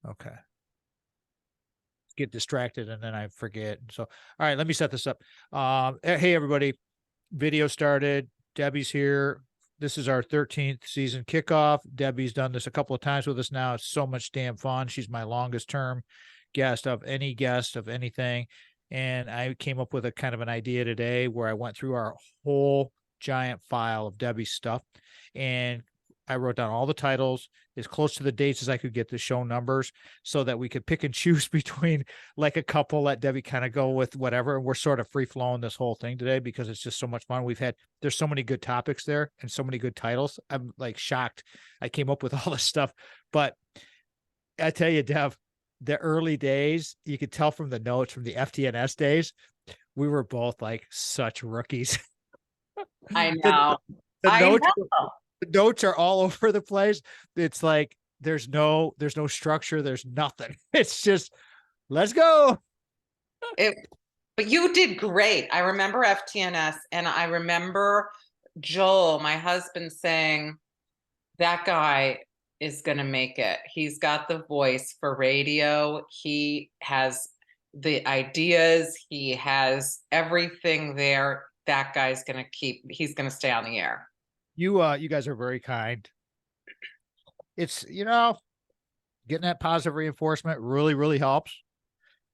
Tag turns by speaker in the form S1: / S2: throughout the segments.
S1: Okay. Get distracted and then I forget. So, all right, let me set this up. Hey everybody, video started. Debbie's here. This is our 13th season kickoff. Debbie's done this a couple of times with us now. It's so much damn fun. She's my longest term guest of anything. And I came up with a kind of an idea today where I went through our whole giant file of Debbie's stuff and I wrote down all the titles as close to the dates as I could get, the show numbers, so that we could pick and choose between like a couple, let Debbie kind of go with whatever. And we're sort of free flowing this whole thing today because it's just so much fun. There's so many good topics there and so many good titles. I'm like shocked I came up with all this stuff. But I tell you, Dev, the early days, you could tell from the notes from the FTNS days, we were both like such rookies.
S2: I know.
S1: The notes are all over the place. It's like there's no structure, there's nothing. It's just let's go.
S2: But you did great. I remember FTNS and I remember Joel, my husband, saying that guy is going to make it. He's got the voice for radio. He has the ideas. He has everything there. That guy's going to he's going to stay on the air.
S1: You guys are very kind. It's, getting that positive reinforcement really, really helps.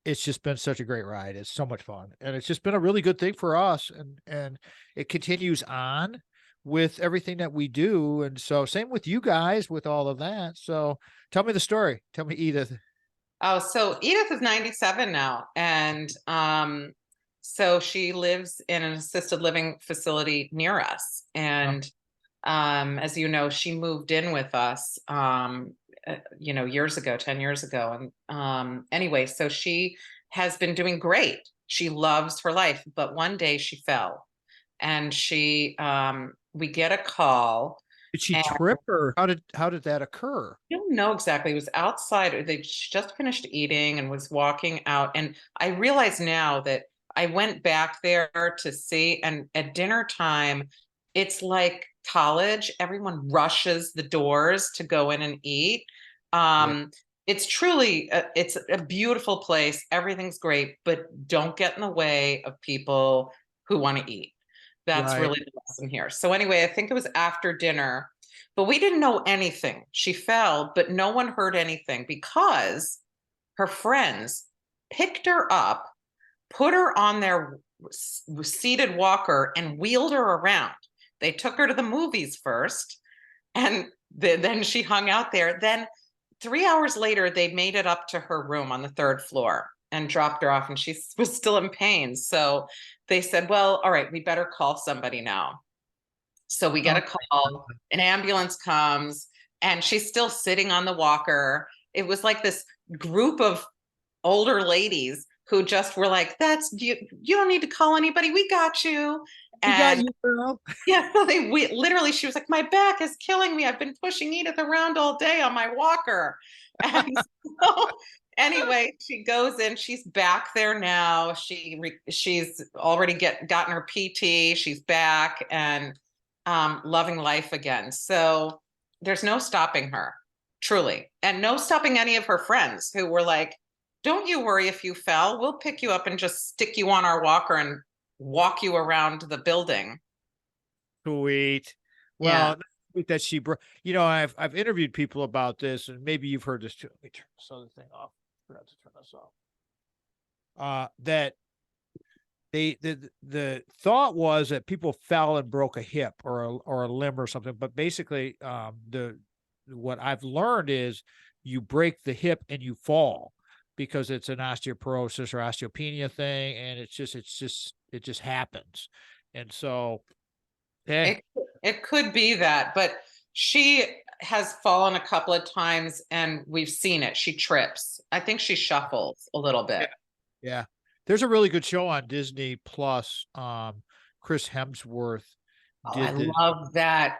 S1: It's just been such a great ride. It's so much fun. And it's just been a really good thing for us. And it continues on with everything that we do. And so same with you guys with all of that. So tell me the story. Tell me, Edith.
S2: Oh, so Edith is 97 now. And so she lives in an assisted living facility near us. And as you know, she moved in with us, years ago, 10 years ago. And anyway, so she has been doing great. She loves her life, but one day she fell and we get a call.
S1: Did she trip or how did that occur?
S2: I don't know exactly. It was outside. She just finished eating and was walking out. And I realize now that I went back there to see, and at dinner time, it's like college. Everyone rushes the doors to go in and eat. It's truly, it's a beautiful place. Everything's great, but don't get in the way of people who want to eat. That's really the lesson here. So anyway, I think it was after dinner, but we didn't know anything. She fell, but no one heard anything because her friends picked her up, put her on their seated walker and wheeled her around. They took her to the movies first, and then she hung out there. Then 3 hours later, they made it up to her room on the 3rd floor and dropped her off, and she was still in pain. So they said, well, all right, we better call somebody now. So we get a call, an ambulance comes, and she's still sitting on the walker. It was like this group of older ladies who just were like, you don't need to call anybody. We got you. And
S1: you, girl.
S2: Yeah, literally, she was like, my back is killing me. I've been pushing Edith around all day on my walker. And so anyway, she goes in, she's back there now. She's already gotten her PT. She's back and loving life again. So there's no stopping her, truly. And no stopping any of her friends who were like, don't you worry if you fell. We'll pick you up and just stick you on our walker and walk you around the building.
S1: Sweet. Well, yeah. That she brought, I've interviewed people about this, and maybe you've heard this too. Let me turn this other thing off. I forgot to turn this off. That the thought was that people fell and broke a hip or a limb or something, but basically, what I've learned is you break the hip and you fall because it's an osteoporosis or osteopenia thing, and it just happens, and so.
S2: It could be that, but she has fallen a couple of times and we've seen it. She trips. I think she shuffles a little bit.
S1: Yeah. There's a really good show on Disney Plus. Chris Hemsworth
S2: love that.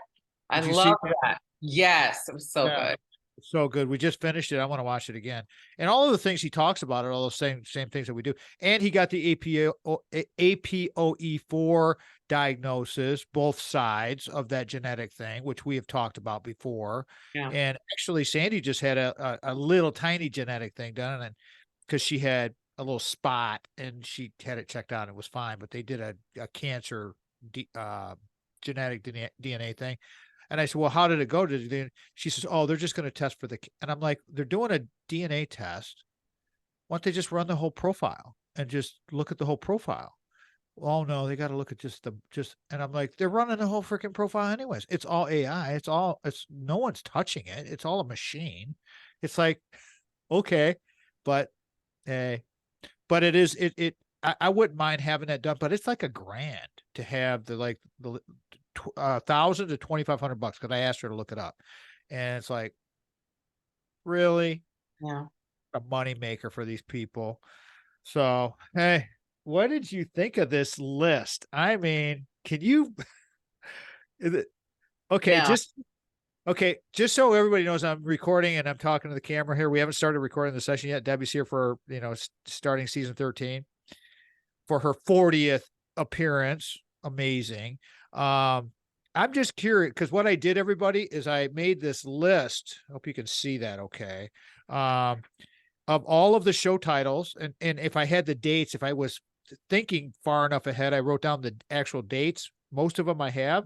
S2: I love that. Yes, it was so good.
S1: So good. We just finished it. I want to watch it again. And all of the things he talks about are all the same things that we do. And he got the APOE4 diagnosis, both sides of that genetic thing, which we have talked about before.
S2: Yeah.
S1: And actually, Sandy just had a little tiny genetic thing done, and because she had a little spot and she had it checked out, it was fine. But they did a cancer genetic DNA thing. And I said, well, how did it go? She says, oh, they're just going to test for and I'm like, they're doing a DNA test. Why don't they just run the whole profile and just look at the whole profile? Oh no, they got to look at and I'm like, they're running the whole freaking profile anyways. It's all AI. It's no one's touching it. It's all a machine. It's like, okay, but hey, but it is, I wouldn't mind having that done, but it's like $1,000 to have the 1,000 to $2,500 because I asked her to look it up, and it's like, really,
S2: Yeah.
S1: a money maker for these people. So, hey, what did you think of this list? I mean, can you? Is it okay?
S2: Yeah.
S1: Just so everybody knows, I'm recording and I'm talking to the camera here. We haven't started recording the session yet. Debbie's here for starting season 13 for her 40th appearance. Amazing. I'm just curious because what I did, everybody, is I made this list. Hope you can see that. Okay. Of all of the show titles, and if I had the dates, if I was thinking far enough ahead, I wrote down the actual dates. Most of them I have.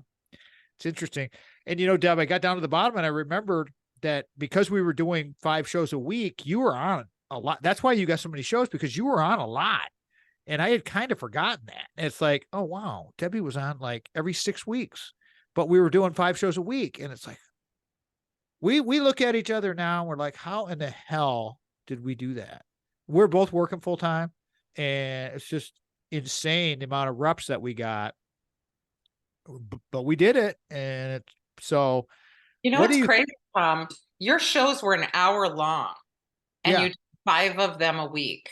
S1: It's interesting. And Deb, I got down to the bottom and I remembered that because we were doing 5 shows a week, you were on a lot. That's why you got so many shows, because you were on a lot. And I had kind of forgotten that. And it's like, oh, wow, Debbie was on like every 6 weeks, but we were doing 5 shows a week. And it's like, we look at each other now. And we're like, how in the hell did we do that? We're both working full time. And it's just insane the amount of reps that we got. But we did it. And so
S2: It's crazy. Your shows were an hour long and
S1: Yeah.
S2: you did 5 of them a week.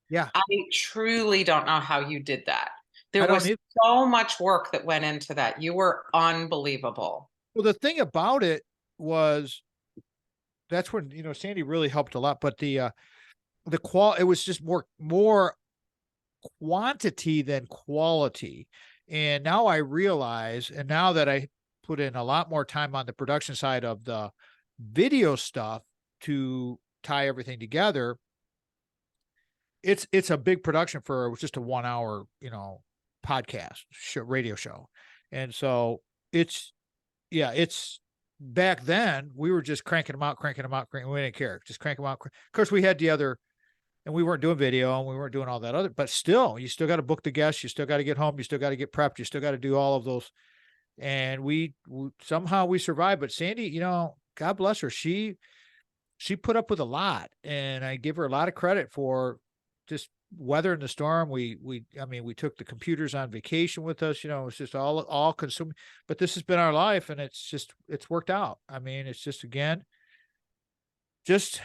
S1: Yeah.
S2: I truly don't know how you did that. There
S1: I don't
S2: was
S1: either.
S2: so much work that went into that. You were unbelievable.
S1: Well, the thing about it was that's when, Sandy really helped a lot, but the it was just more quantity than quality. And now I realize, and now that I put in a lot more time on the production side of the video stuff to tie everything together, it's a big production for just a 1 hour, podcast show, radio show. And so it's back then we were just cranking them out. We didn't care. Just crank them out. Of course, we had the other, and we weren't doing video and we weren't doing all that other, but still, you still got to book the guests. You still got to get home. You still got to get prepped. You still got to do all of those. And we somehow we survived. But Sandy, God bless her. She put up with a lot, and I give her a lot of credit for just weathering the storm. We took the computers on vacation with us. It's just all consuming. But this has been our life, and it's worked out. I mean, it's just, again, just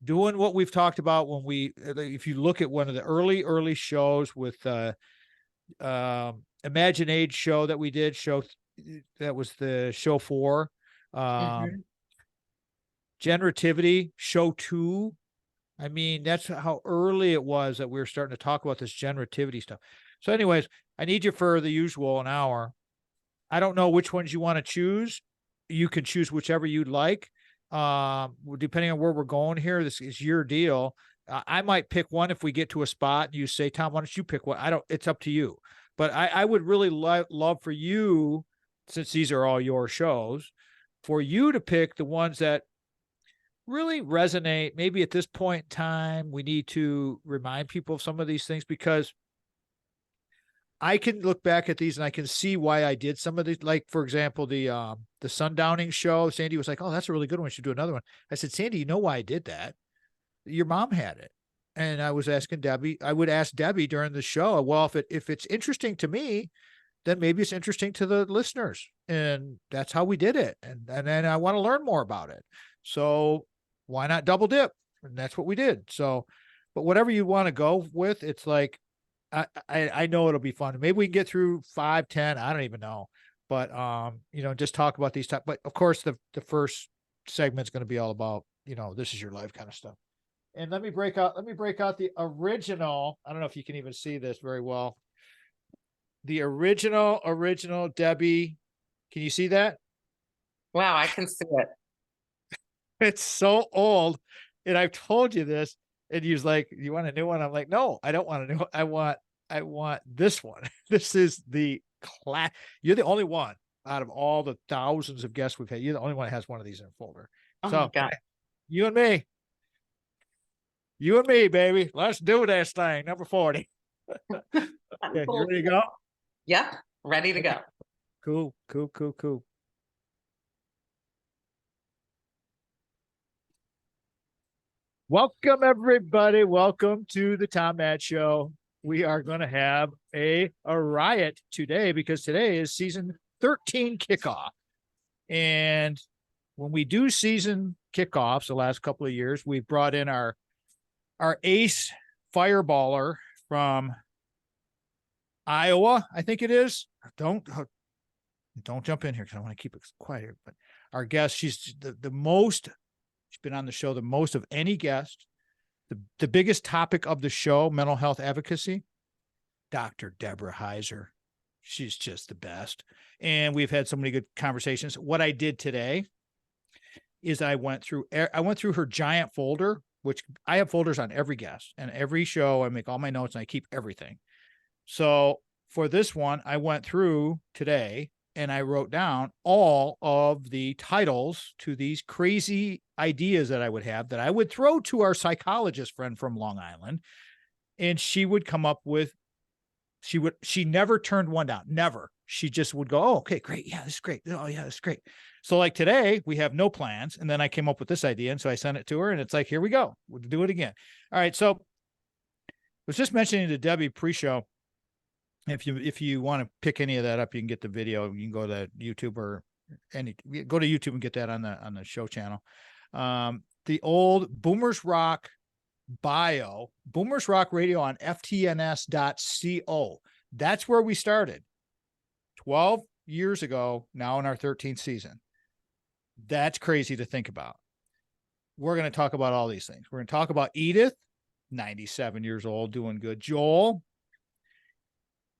S1: doing what we've talked about when if you look at one of the early shows with Imagine Age show that we did, that was the show 4. Generativity show 2. I mean, that's how early it was that we were starting to talk about this generativity stuff. So anyways, I need you for the usual an hour. I don't know which ones you want to choose. You can choose whichever you'd like. Depending on where we're going here, this is your deal. I might pick one if we get to a spot and you say, Tom, why don't you pick one? It's up to you. But I would really love for you, since these are all your shows, for you to pick the ones that really resonate. Maybe at this point in time, we need to remind people of some of these things, because I can look back at these and I can see why I did some of these. Like, for example, the sundowning show, Sandy was like, oh, that's a really good one. We should do another one. I said, Sandy, you know why I did that? Your mom had it. And I was asking Debbie, I would ask Debbie during the show, well, if it's interesting to me, then maybe it's interesting to the listeners. And that's how we did it. And then I want to learn more about it. So why not double dip? And that's what we did. So, but whatever you want to go with, it's like, I know it'll be fun. Maybe we can get through 5, 10. I don't even know, but just talk about these type. But of course, the first segment's going to be all about, this is your life kind of stuff. And let me break out the original. I don't know if you can even see this very well. The original Debbie. Can you see that?
S2: Wow, I can see it.
S1: It's so old. And I've told you this. And he was like, you want a new one? I'm like, no, I don't want a new one. I want this one. This is the class. You're the only one out of all the thousands of guests we've had. You're the only one that has one of these in a folder.
S2: Oh
S1: So
S2: my God.
S1: you and me, baby. Let's do this thing. Number 40. Okay, you ready to go?
S2: Yep. Ready to go.
S1: Cool. Welcome, everybody. Welcome to the Tom Matt Show. We are going to have a riot today because today is season 13 kickoff. And when we do season kickoffs the last couple of years, we've brought in our ace fireballer from Iowa, I think it is. Don't jump in here because I want to keep it quiet here. But our guest, she's the most, she's been on the show the most of any guest. The biggest topic of the show, mental health advocacy, Dr. Debra Heiser. She's just the best. And we've had so many good conversations. What I did today is I went through her giant folder, which I have folders on every guest and every show. I make all my notes and I keep everything. So for this one, I went through today and I wrote down all of the titles to these crazy ideas that I would have that I would throw to our psychologist friend from Long Island. And she would come up with, she never turned one down. Never. She just would go, oh, okay, great. Yeah, this is great. Oh yeah, this is great. So like today we have no plans. And then I came up with this idea. And so I sent it to her and it's like, here we go. We'll do it again. All right. So I was just mentioning to Debbie pre-show, if you want to pick any of that up, you can get the video. You can go to YouTube go to YouTube and get that on the show channel. The old Boomers Rock bio, Boomers Rock Radio on ftns.co. That's where we started 12 years ago, now in our 13th season. That's crazy to think about. We're going to talk about all these things. We're going to talk about Edith, 97 years old, doing good. Joel,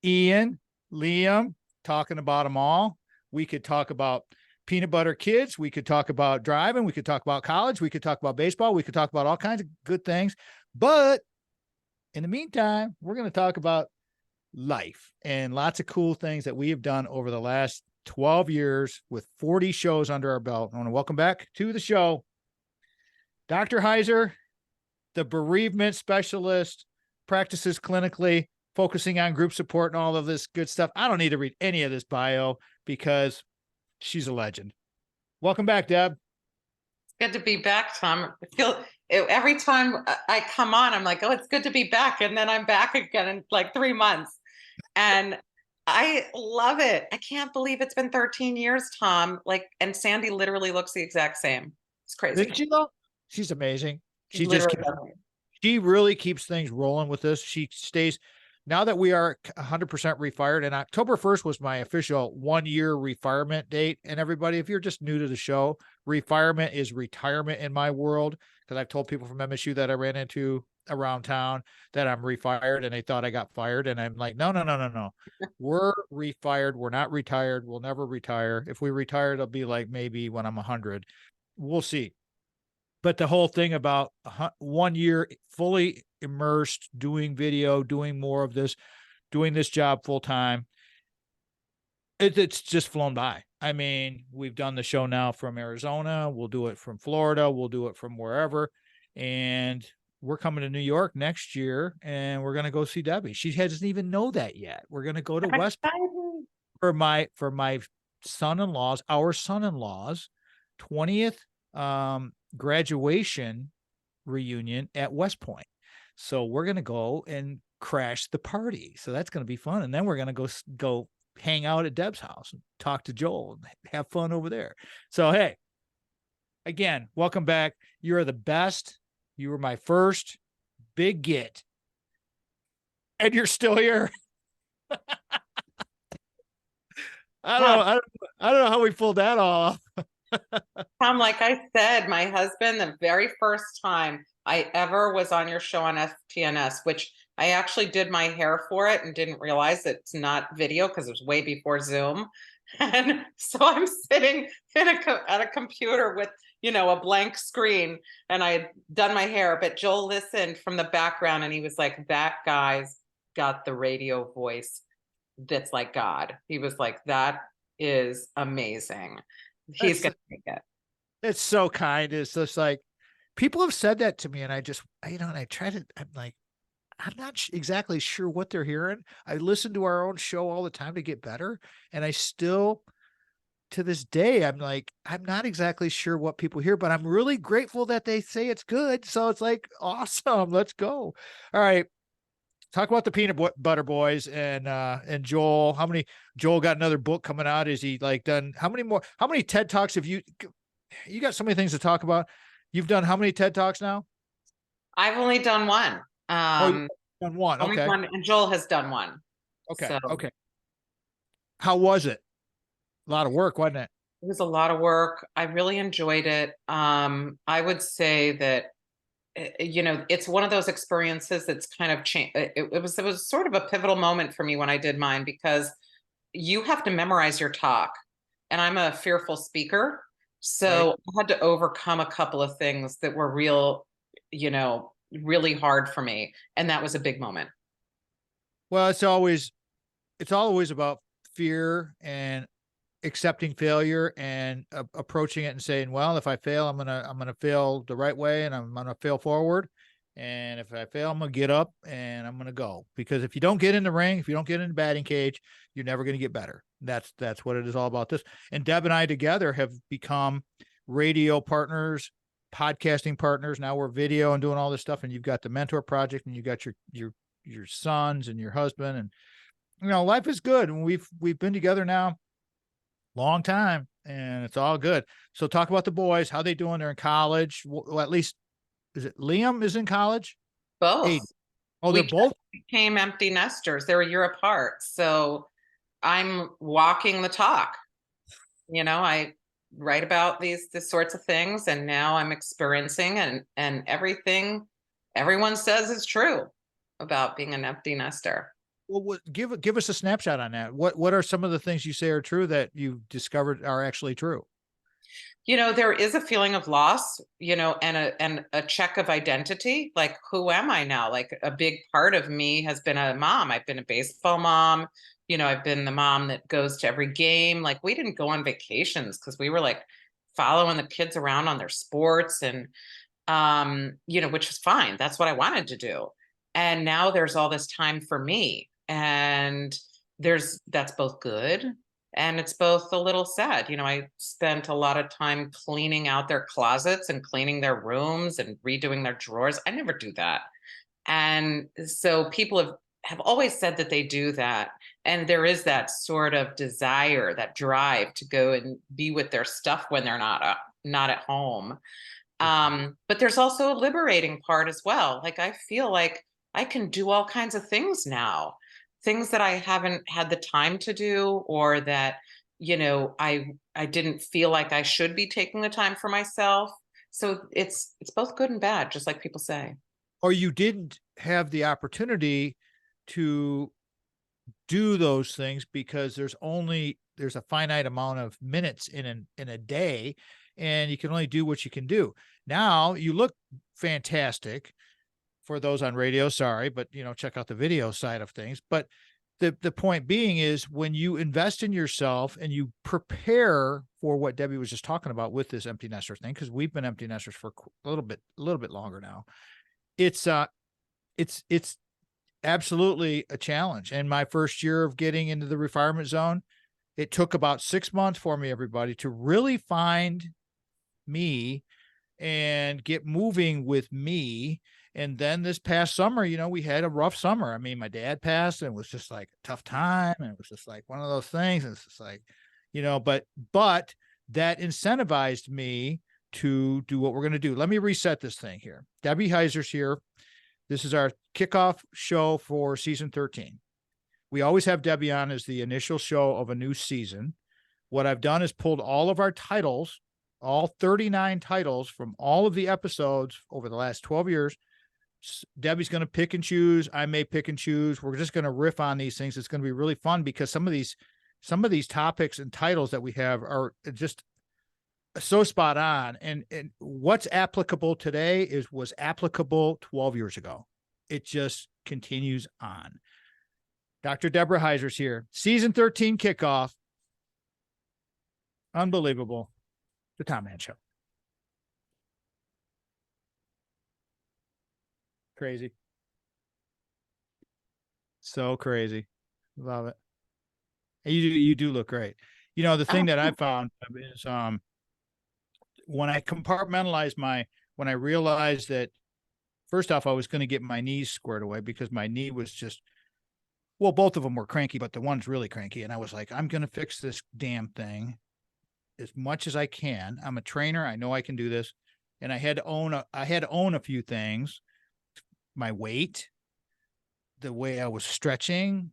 S1: Ian, Liam, talking about them all. We could talk about peanut butter kids. We could talk about driving. We could talk about college. We could talk about baseball. We could talk about all kinds of good things. But in the meantime, we're going to talk about life and lots of cool things that we have done over the last 12 years with 40 shows under our belt. I want to welcome back to the show, Dr. Heiser, the bereavement specialist, practices clinically, focusing on group support and all of this good stuff. I don't need to read any of this bio because she's a legend. Welcome back, Deb.
S2: It's good to be back, Tom. I feel every time I come on, I'm like, oh, it's good to be back. And then I'm back again in like 3 months. And I love it. I can't believe it's been 13 years, Tom. Like, and Sandy literally looks the exact same. It's crazy.
S1: Didn't she though? She's amazing.
S2: She
S1: really keeps things rolling with this. She stays. Now that we are 100% refired, and October 1st was my official 1-year retirement date. And everybody, if you're just new to the show, retirement is retirement in my world. Because I've told people from MSU that I ran into around town that I'm refired and they thought I got fired. And I'm like, no. We're refired. We're not retired. We'll never retire. If we retire, it'll be like maybe when I'm 100. We'll see. But the whole thing about 1 year fully immersed, doing video, doing more of this, doing this job full time, it's just flown by. I mean, we've done the show now from Arizona. We'll do it from Florida. We'll do it from wherever. And we're coming to New York next year and we're going to go see Debbie. She doesn't even know that yet. We're going to go to West Point for my son-in-law's, our son-in-law's 20th graduation reunion at West Point. So we're going to go and crash the party. So that's going to be fun. And then we're going to go hang out at Deb's house and talk to Joel and have fun over there. So, hey, again, welcome back. You are the best. You were my first big get. And you're still here. I don't know how we pulled that off.
S2: Tom, like I said, my husband, the very first time I ever was on your show on FTNS, which I actually did my hair for it and didn't realize it's not video because it was way before Zoom. And so I'm sitting at a computer with, a blank screen, and I had done my hair, but Joel listened from the background and he was like, that guy's got the radio voice that's like God. He was like, that is amazing. He's going to make it.
S1: It's so kind. It's just like, people have said that to me, and I just, and I try to, I'm like, I'm not exactly sure what they're hearing. I listen to our own show all the time to get better. And I still, to this day, I'm like, I'm not exactly sure what people hear, but I'm really grateful that they say it's good. So it's like, awesome. Let's go. All right. Talk about the peanut butter boys and Joel. Joel got another book coming out? Is he like done? How many TED Talks have you got so many things to talk about. You've done how many TED Talks now?
S2: I've only done one.
S1: You've done one.
S2: Only
S1: Okay.
S2: one, and Joel has done one.
S1: Okay.
S2: So
S1: Okay. How was it? A lot of work, wasn't it?
S2: it was a lot of work. I really enjoyed it. I would say that it's one of those experiences that's kind of changed. It was sort of a pivotal moment for me when I did mine, because you have to memorize your talk, and I'm a fearful speaker. So
S1: Right.
S2: I had to overcome a couple of things that were really hard for me. And that was a big moment.
S1: Well, it's always about fear and accepting failure and approaching it and saying, well, if I fail, I'm going to fail the right way, and I'm going to fail forward. And if I fail, I'm going to get up and I'm going to go, because if you don't get in the ring, if you don't get in the batting cage, you're never going to get better. That's what it is all about. This. And Deb and I together have become radio partners, podcasting partners. Now we're video and doing all this stuff. And you've got the mentor project, and you got your sons and your husband, and life is good. And we've been together now long time, and it's all good. So talk about the boys, how they doing? They're in college. Well, at least, is it Liam is in college?
S2: Both.
S1: Aiden. Oh,
S2: We
S1: they're both.
S2: became empty nesters. They were a year apart. So I'm walking the talk. I write about these sorts of things, and now I'm experiencing, and everything everyone says is true about being an empty nester.
S1: Well, give us a snapshot on that. What are some of the things you say are true that you've discovered are actually true?
S2: There is a feeling of loss, and a check of identity. Like, who am I now? Like, a big part of me has been a mom. I've been a baseball mom. I've been the mom that goes to every game. Like, we didn't go on vacations because we were like following the kids around on their sports, and which was fine. That's what I wanted to do. And now there's all this time for me. And that's both good, and it's both a little sad. I spent a lot of time cleaning out their closets and cleaning their rooms and redoing their drawers. I never do that. And so people have always said that they do that. And there is that sort of desire, that drive to go and be with their stuff when they're not at home. But there's also a liberating part as well. Like, I feel like I can do all kinds of things now, things that I haven't had the time to do, or that, I didn't feel like I should be taking the time for myself. So it's both good and bad, just like people say.
S1: Or you didn't have the opportunity to do those things because there's a finite amount of minutes in a day, and you can only do what you can do. Now you look fantastic. For those on radio, sorry, but check out the video side of things. But the point being is, when you invest in yourself and you prepare for what Debbie was just talking about with this empty nester thing, because we've been empty nesters for a little bit longer now. It's absolutely a challenge. And my first year of getting into the retirement zone, it took about 6 months for me, everybody, to really find me and get moving with me. And then this past summer, we had a rough summer. I mean, my dad passed, and it was just like a tough time. And it was just like one of those things. And it's just like, but that incentivized me to do what we're going to do. Let me reset this thing here. Debbie Heiser's here. This is our kickoff show for season 13. We always have Debbie on as the initial show of a new season. What I've done is pulled all of our titles all 39 titles from all of the episodes over the last 12 years. Debbie's going to pick and choose. I may pick and choose. We're just going to riff on these things. It's going to be really fun because some of these topics and titles that we have are just so spot on. And what's applicable today was applicable 12 years ago. It just continues on. Dr. Debra Heiser's here. Season 13 kickoff. Unbelievable. The Tom Mann Show. Crazy. So crazy. Love it. And you do look great. You know, the thing that I found is when I compartmentalized when I realized that first off, I was going to get my knees squared away because my knee was just, well, both of them were cranky, but the one's really cranky. And I was like, I'm going to fix this damn thing as much as I can. I'm a trainer. I know I can do this. And I had to own a few things. My weight, the way I was stretching,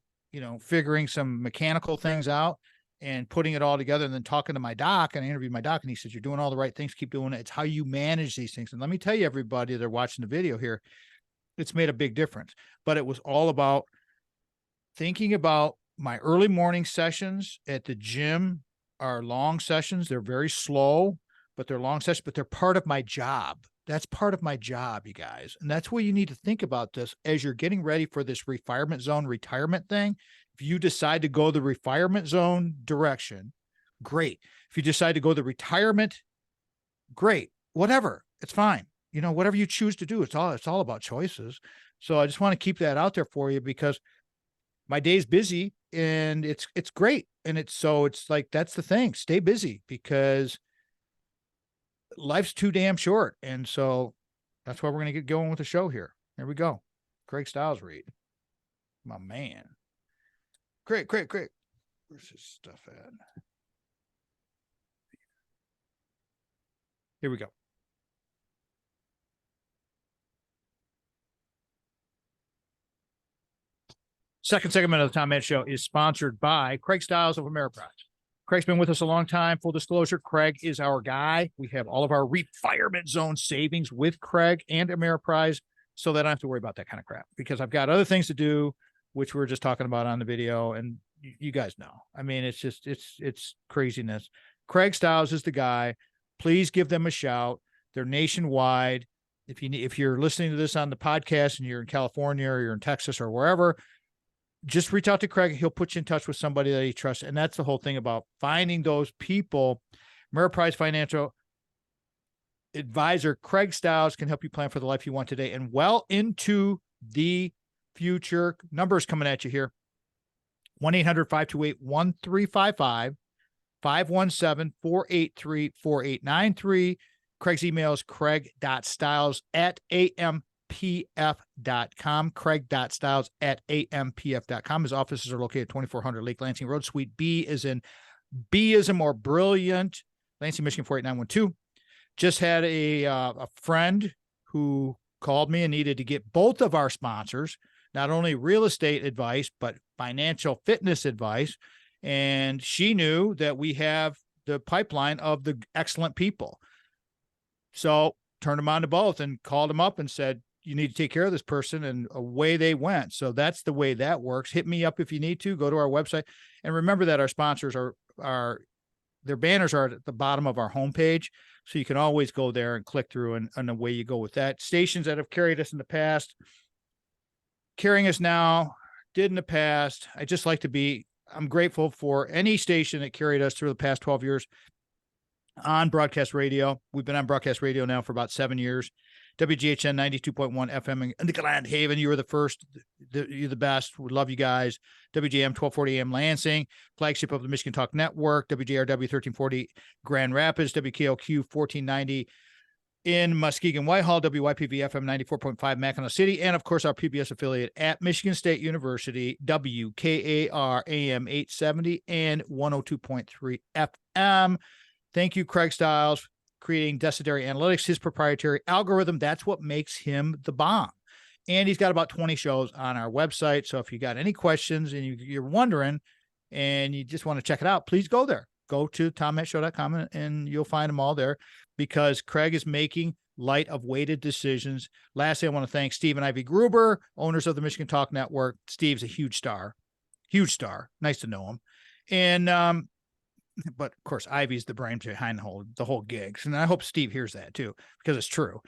S1: figuring some mechanical things out and putting it all together, and then talking to my doc. And I interviewed my doc and he says, you're doing all the right things. Keep doing it. It's how you manage these things. And let me tell you, everybody that are watching the video here, it's made a big difference. But it was all about thinking about my early morning sessions at the gym are long sessions. They're very slow, but they're long sessions, but they're part of my job. That's part of my job, you guys. And that's what you need to think about this as you're getting ready for this retirement zone retirement thing. If you decide to go the retirement zone direction, great. If you decide to go the retirement, great. Whatever, it's fine. Whatever you choose to do, it's all about choices. So I just want to keep that out there for you because my day's busy and it's great. And it's like, that's the thing. Stay busy because life's too damn short. And so that's why we're going to get going with the show here. Here we go. Craig Stiles read. My man. Craig. Where's his stuff at? Here we go. Second segment of the Tom Mann Show is sponsored by Craig Stiles of Ameriprise. Craig's been with us a long time. Full disclosure, Craig is our guy. We have all of our retirement zone savings with Craig and Ameriprise so that I don't have to worry about that kind of crap because I've got other things to do, which we were just talking about on the video. And you guys know, I mean, it's craziness. Craig Stiles is the guy. Please give them a shout. They're nationwide. If you're listening to this on the podcast and you're in California or you're in Texas or wherever, just reach out to Craig. He'll put you in touch with somebody that he trusts. And that's the whole thing about finding those people. Ameriprise Financial Advisor Craig Stiles can help you plan for the life you want today and well into the future. Numbers coming at you here. 1-800-528-1355, 517-483-4893. Craig's email is craig.stiles@ampf.com, craig.stiles@ampf.com. His offices are located at 2400 Lake Lansing Road, Suite B is in more brilliant, Lansing, Michigan 48912. Just had a friend who called me and needed to get both of our sponsors, not only real estate advice, but financial fitness advice. And she knew that we have the pipeline of the excellent people. So turned them on to both and called them up and said, you need to take care of this person. And away they went. So that's the way that works. Hit me up if you need to. Go to our website. And remember that our sponsors their banners are at the bottom of our homepage. So you can always go there and click through and away you go with that. Stations that have carried us in the past, carrying us now, did in the past. I'm grateful for any station that carried us through the past 12 years on broadcast radio. We've been on broadcast radio now for about 7 years. WGHN 92.1 FM in the Grand Haven. You were the first. You're the best. We love you guys. WJM 1240 AM Lansing, flagship of the Michigan Talk Network. WJRW 1340 Grand Rapids. WKLQ 1490 in Muskegon, Whitehall. WYPV FM 94.5 Mackinac City. And of course, our PBS affiliate at Michigan State University, WKAR AM 870 and 102.3 FM. Thank you, Craig Stiles, creating Decideri Analytics, his proprietary algorithm. That's what makes him the bomb. And he's got about 20 shows on our website. So if you got any questions and you're wondering and you just want to check it out, please go there. go to tommattshow.com and you'll find them all there, because Craig is making light of weighted decisions. Lastly, I want to thank Steve and Ivy Gruber, owners of the Michigan Talk Network. Steve's a huge star. Nice to know him. And, but of course, Ivy's the brain behind the whole gigs. And I hope Steve hears that too, because it's true.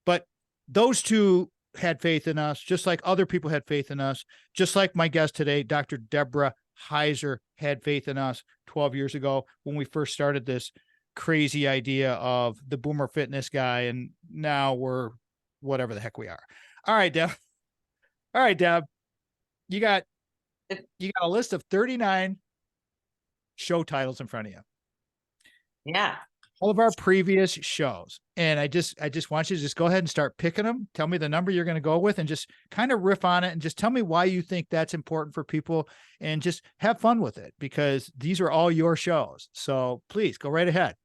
S1: But those two had faith in us, just like other people had faith in us, just like my guest today, Dr. Debra Heiser, had faith in us 12 years ago when we first started this crazy idea of the boomer fitness guy. And now we're whatever the heck we are. All right, Deb. You got a list of 39 show titles in front of you.
S2: Yeah.
S1: All of our previous shows. And I just want you to just go ahead and start picking them. Tell me the number you're going to go with and just kind of riff on it and just tell me why you think that's important for people and just have fun with it, because these are all your shows. So please go right ahead.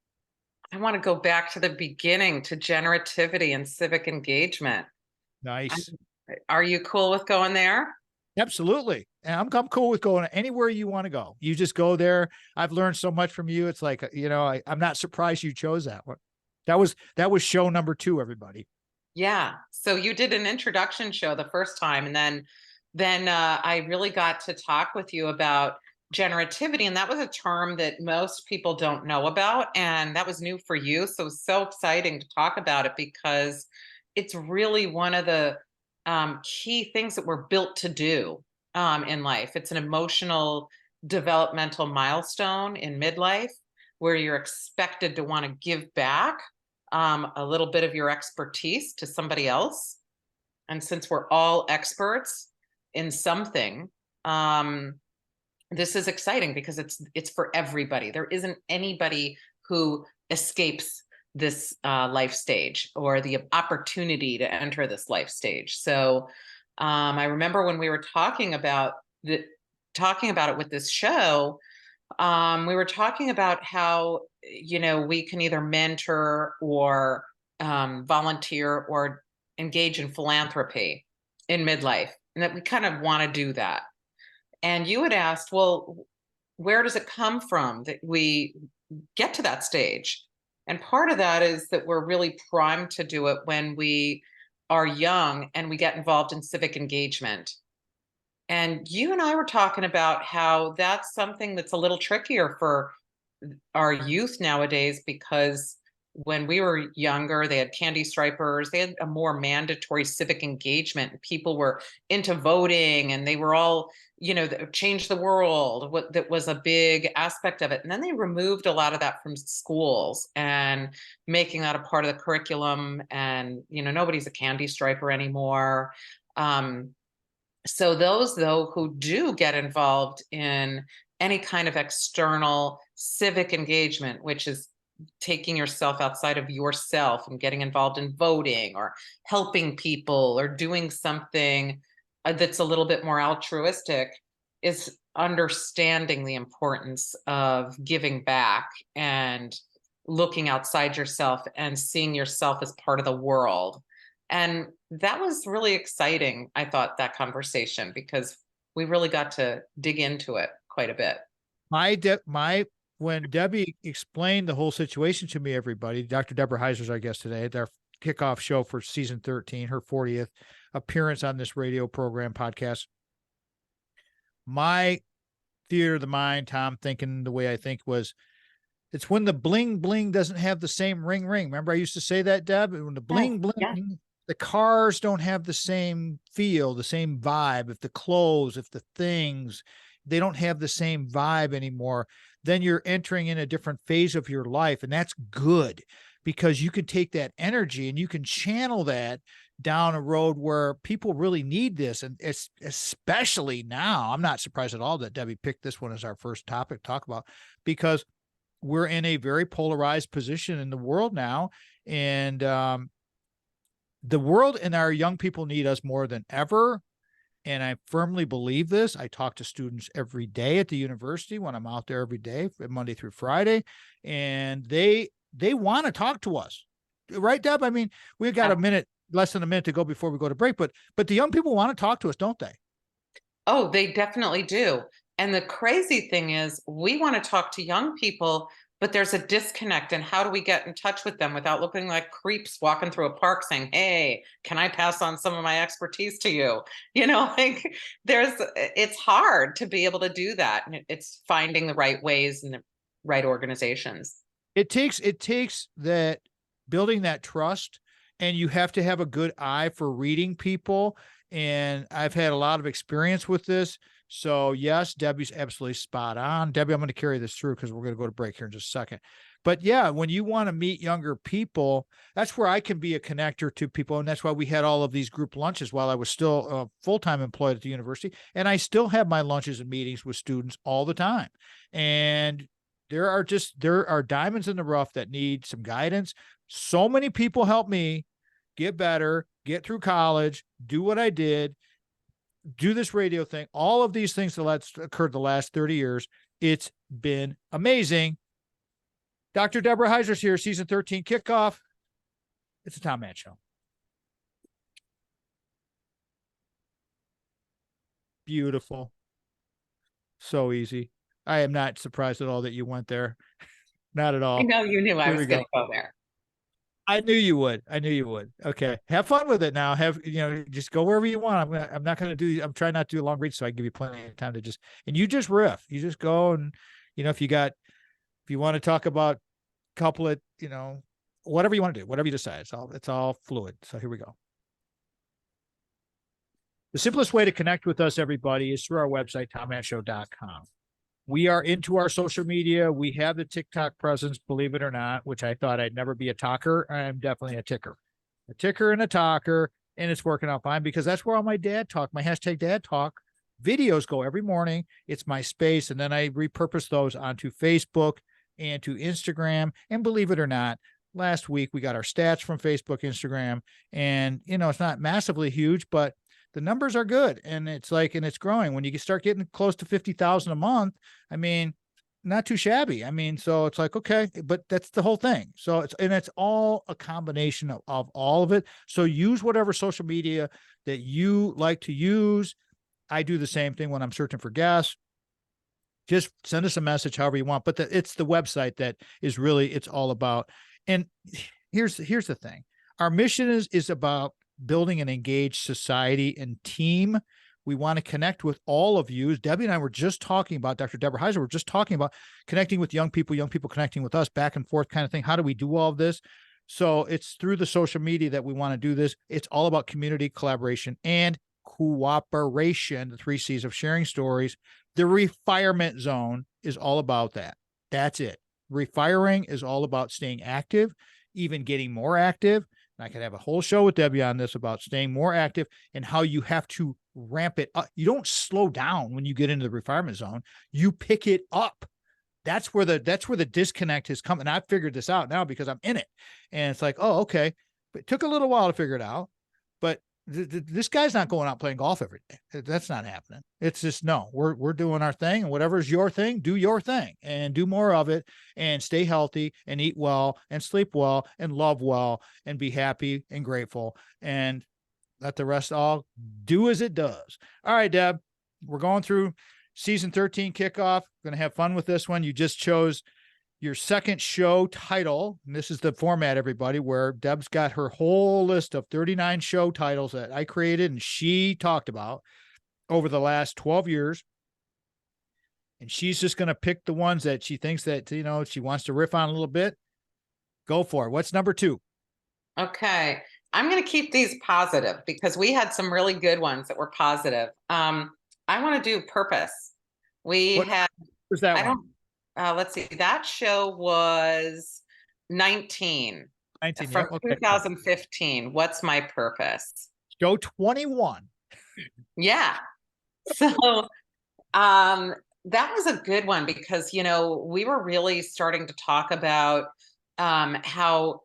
S2: I want to go back to the beginning, to generativity and civic engagement.
S1: Nice.
S2: Are you cool with going there?
S1: Absolutely. And I'm cool with going anywhere you want to go. You just go there. I've learned so much from you. It's like, I'm not surprised you chose that one. That was show number 2, everybody.
S2: Yeah. So you did an introduction show the first time, and then I really got to talk with you about generativity. And that was a term that most people don't know about. And that was new for you. So it was so exciting to talk about it, because it's really one of the key things that we're built to do in life. It's an emotional developmental milestone in midlife where you're expected to want to give back a little bit of your expertise to somebody else. And since we're all experts in something, this is exciting because it's for everybody. There isn't anybody who escapes this life stage or the opportunity to enter this life stage. So I remember when we were talking about it with this show, we were talking about how, we can either mentor or volunteer or engage in philanthropy in midlife, and that we kind of want to do that. And you had asked, well, where does it come from that we get to that stage? And part of that is that we're really primed to do it when we are young and we get involved in civic engagement. And you and I were talking about how that's something that's a little trickier for our youth nowadays, because when we were younger, they had candy stripers, they had a more mandatory civic engagement. People were into voting and they were all, change the world. That was a big aspect of it. And then they removed a lot of that from schools and making that a part of the curriculum. And, nobody's a candy striper anymore. So those, though, who do get involved in any kind of external civic engagement, which is taking yourself outside of yourself and getting involved in voting or helping people or doing something that's a little bit more altruistic, is understanding the importance of giving back and looking outside yourself and seeing yourself as part of the world. And that was really exciting, I thought, that conversation, because we really got to dig into it quite a bit.
S1: When Debbie explained the whole situation to me, everybody, Dr. Debra Heiser is our guest today at our kickoff show for season 13, her 40th appearance on this radio program podcast. My theater of the mind, Tom, thinking the way I think, was it's when the bling bling doesn't have the same ring ring. Remember, I used to say that, Deb? When the bling bling, the cars don't have the same feel, the same vibe. If the clothes, if the things, they don't have the same vibe anymore, then you're entering in a different phase of your life. And that's good, because you can take that energy and you can channel that down a road where people really need this. And it's especially now, I'm not surprised at all that Debbie picked this one as our first topic to talk about, because we're in a very polarized position in the world now. And the world and our young people need us more than ever. And I firmly believe this. I talk to students every day at the university when I'm out there every day, Monday through Friday, and they want to talk to us. Right, Deb? I mean, we've got less than a minute to go before we go to break, but the young people want to talk to us, don't they?
S2: Oh, they definitely do. And the crazy thing is, we want to talk to young people, but there's a disconnect. And how do we get in touch with them without looking like creeps walking through a park saying, hey, can I pass on some of my expertise to you? You know, like it's hard to be able to do that. And it's finding the right ways and the right organizations.
S1: It takes that, building that trust, and you have to have a good eye for reading people. And I've had a lot of experience with this. So yes, Debbie's absolutely spot on. Debbie, I'm going to carry this through because we're going to go to break here in just a second. But yeah, when you want to meet younger people, that's where I can be a connector to people. And that's why we had all of these group lunches while I was still full-time employed at the university. And I still have my lunches and meetings with students all the time. And there are diamonds in the rough that need some guidance. So many people help me get better, get through college, do what I did, do this radio thing, all of these things that's occurred the last 30 years. It's been amazing. Dr. Debra Heiser's here, season 13 kickoff. It's a Tom Mann show. Beautiful. So easy. I am not surprised at all that you went there. Not at all.
S2: I know you knew I
S1: Here
S2: was
S1: we
S2: going
S1: go.
S2: to go there.
S1: I knew you would. I knew you would. Okay. Have fun with it now. Just go wherever you want. I'm trying not to do a long read, so I give you plenty of time to and you just riff. You just go and, if you want to talk about couplet, whatever you want to do, whatever you decide, it's all fluid. So here we go. The simplest way to connect with us, everybody, is through our website, tommannshow.com. We are into our social media. We have the TikTok presence, believe it or not, which I thought I'd never be a talker. I'm definitely a ticker and a talker, and it's working out fine because that's where all my dad talk, my hashtag dad talk videos go every morning. It's my space. And then I repurpose those onto Facebook and to Instagram. And believe it or not, last week we got our stats from Facebook, Instagram, and it's not massively huge, but the numbers are good. And it's growing. When you start getting close to 50,000 a month, I mean, not too shabby. I mean, so it's like, okay, but that's the whole thing. So it's all a combination of all of it. So use whatever social media that you like to use. I do the same thing when I'm searching for guests. Just send us a message however you want, but it's the website that is really, it's all about. And here's the thing. Our mission is about building an engaged society and team. We want to connect with all of you. Debbie and I were just talking about, Dr. Debra Heiser, we're just talking about connecting with young people connecting with us, back and forth kind of thing. How do we do all of this? So it's through the social media that we want to do this. It's all about community, collaboration, and cooperation, the 3 C's of sharing stories. The refirement zone is all about that. That's it. Refiring is all about staying active, even getting more active. And I could have a whole show with Debbie on this about staying more active and how you have to ramp it up. You don't slow down when you get into the refirement zone. You pick it up. That's where the disconnect has come. And I've figured this out now because I'm in it. And it's like, oh, okay. But it took a little while to figure it out. But this guy's not going out playing golf every day. That's not happening. It's just, no, we're doing our thing, and whatever's your thing, do your thing and do more of it, and stay healthy and eat well and sleep well and love well and be happy and grateful, and let the rest all do as it does. All right, Deb, we're going through season 13 kickoff. Going to have fun with this one. You just chose your second show title. And this is the format, everybody, where Deb's got her whole list of 39 show titles that I created and she talked about over the last 12 years. And she's just going to pick the ones that she thinks that, she wants to riff on a little bit. Go for it. What's number 2?
S2: Okay. I'm going to keep these positive because we had some really good ones that were positive. I want to do purpose.
S1: Was that one?
S2: Let's see. That show was 19 from 2015. What's my purpose?
S1: Show 21.
S2: Yeah. So, that was a good one because, we were really starting to talk about, how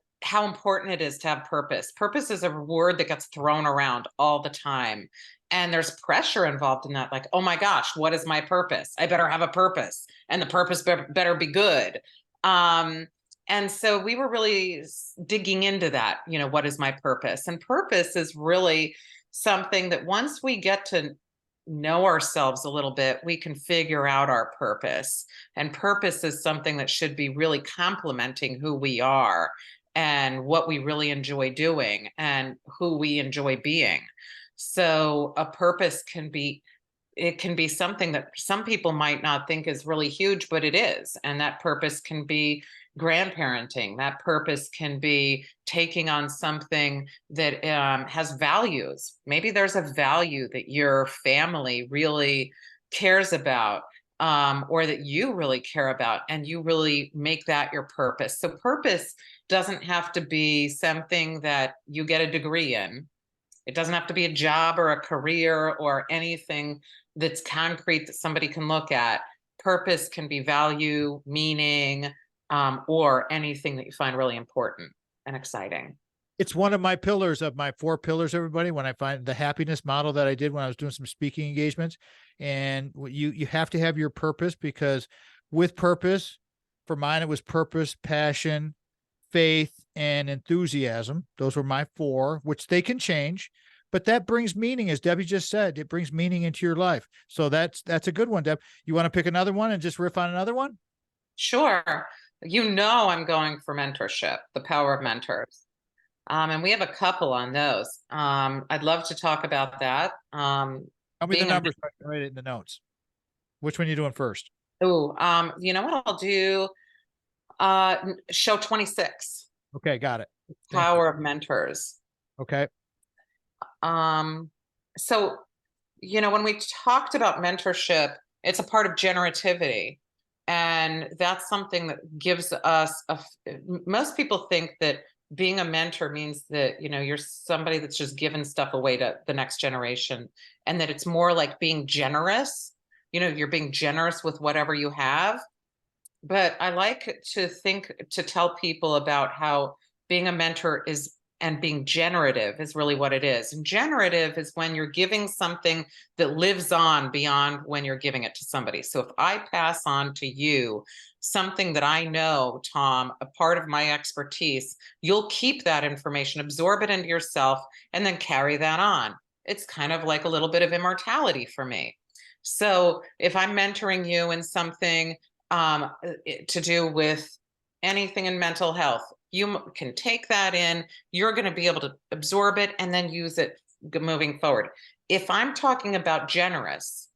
S2: important it is to have purpose. Purpose is a word that gets thrown around all the time. And there's pressure involved in that. Like, oh my gosh, what is my purpose? I better have a purpose, and the purpose better be good. And so we were really digging into that, what is my purpose? And purpose is really something that once we get to know ourselves a little bit, we can figure out our purpose. And purpose is something that should be really complementing who we are and what we really enjoy doing and who we enjoy being. So a purpose can be, it can be something that some people might not think is really huge, but it is. And that purpose can be grandparenting. That purpose can be taking on something that has values. Maybe there's a value that your family really cares about, or that you really care about, and you really make that your purpose. So purpose doesn't have to be something that you get a degree in. It doesn't have to be a job or a career or anything that's concrete that somebody can look at. Purpose can be value, meaning, or anything that you find really important and exciting.
S1: It's one of my pillars of my 4 pillars, everybody, when I find the happiness model that I did when I was doing some speaking engagements. And you have to have your purpose, because with purpose, for mine, it was purpose, passion, faith, and enthusiasm. Those were my 4, which they can change, but that brings meaning. As Debbie just said, it brings meaning into your life. So that's a good one, Deb. You want to pick another one and just riff on another one?
S2: Sure. You know, I'm going for mentorship, the power of mentors. And we have a couple on those. I'd love to talk about that.
S1: Tell me the numbers so I can write it in the notes. Which one are you doing first?
S2: Oh, you know what I'll do? Show 26.
S1: Okay, got it.
S2: Power of mentors.
S1: Okay.
S2: So, you know, when we talked about mentorship, it's a part of generativity. And that's something that gives us most people think that being a mentor means that, you know, you're somebody that's just giving stuff away to the next generation, and that it's more like being generous. You know, you're being generous with whatever you have. But I like to tell people about how being a mentor is, and being generative is really what it is. And generative is when you're giving something that lives on beyond when you're giving it to somebody. So if I pass on to you something that I know, Tom, a part of my expertise, you'll keep that information, absorb it into yourself, and then carry that on. It's kind of like a little bit of immortality for me. So if I'm mentoring you in something to do with anything in mental health, you can take that in, you're going to be able to absorb it and then use it moving forward. If I'm talking about generous,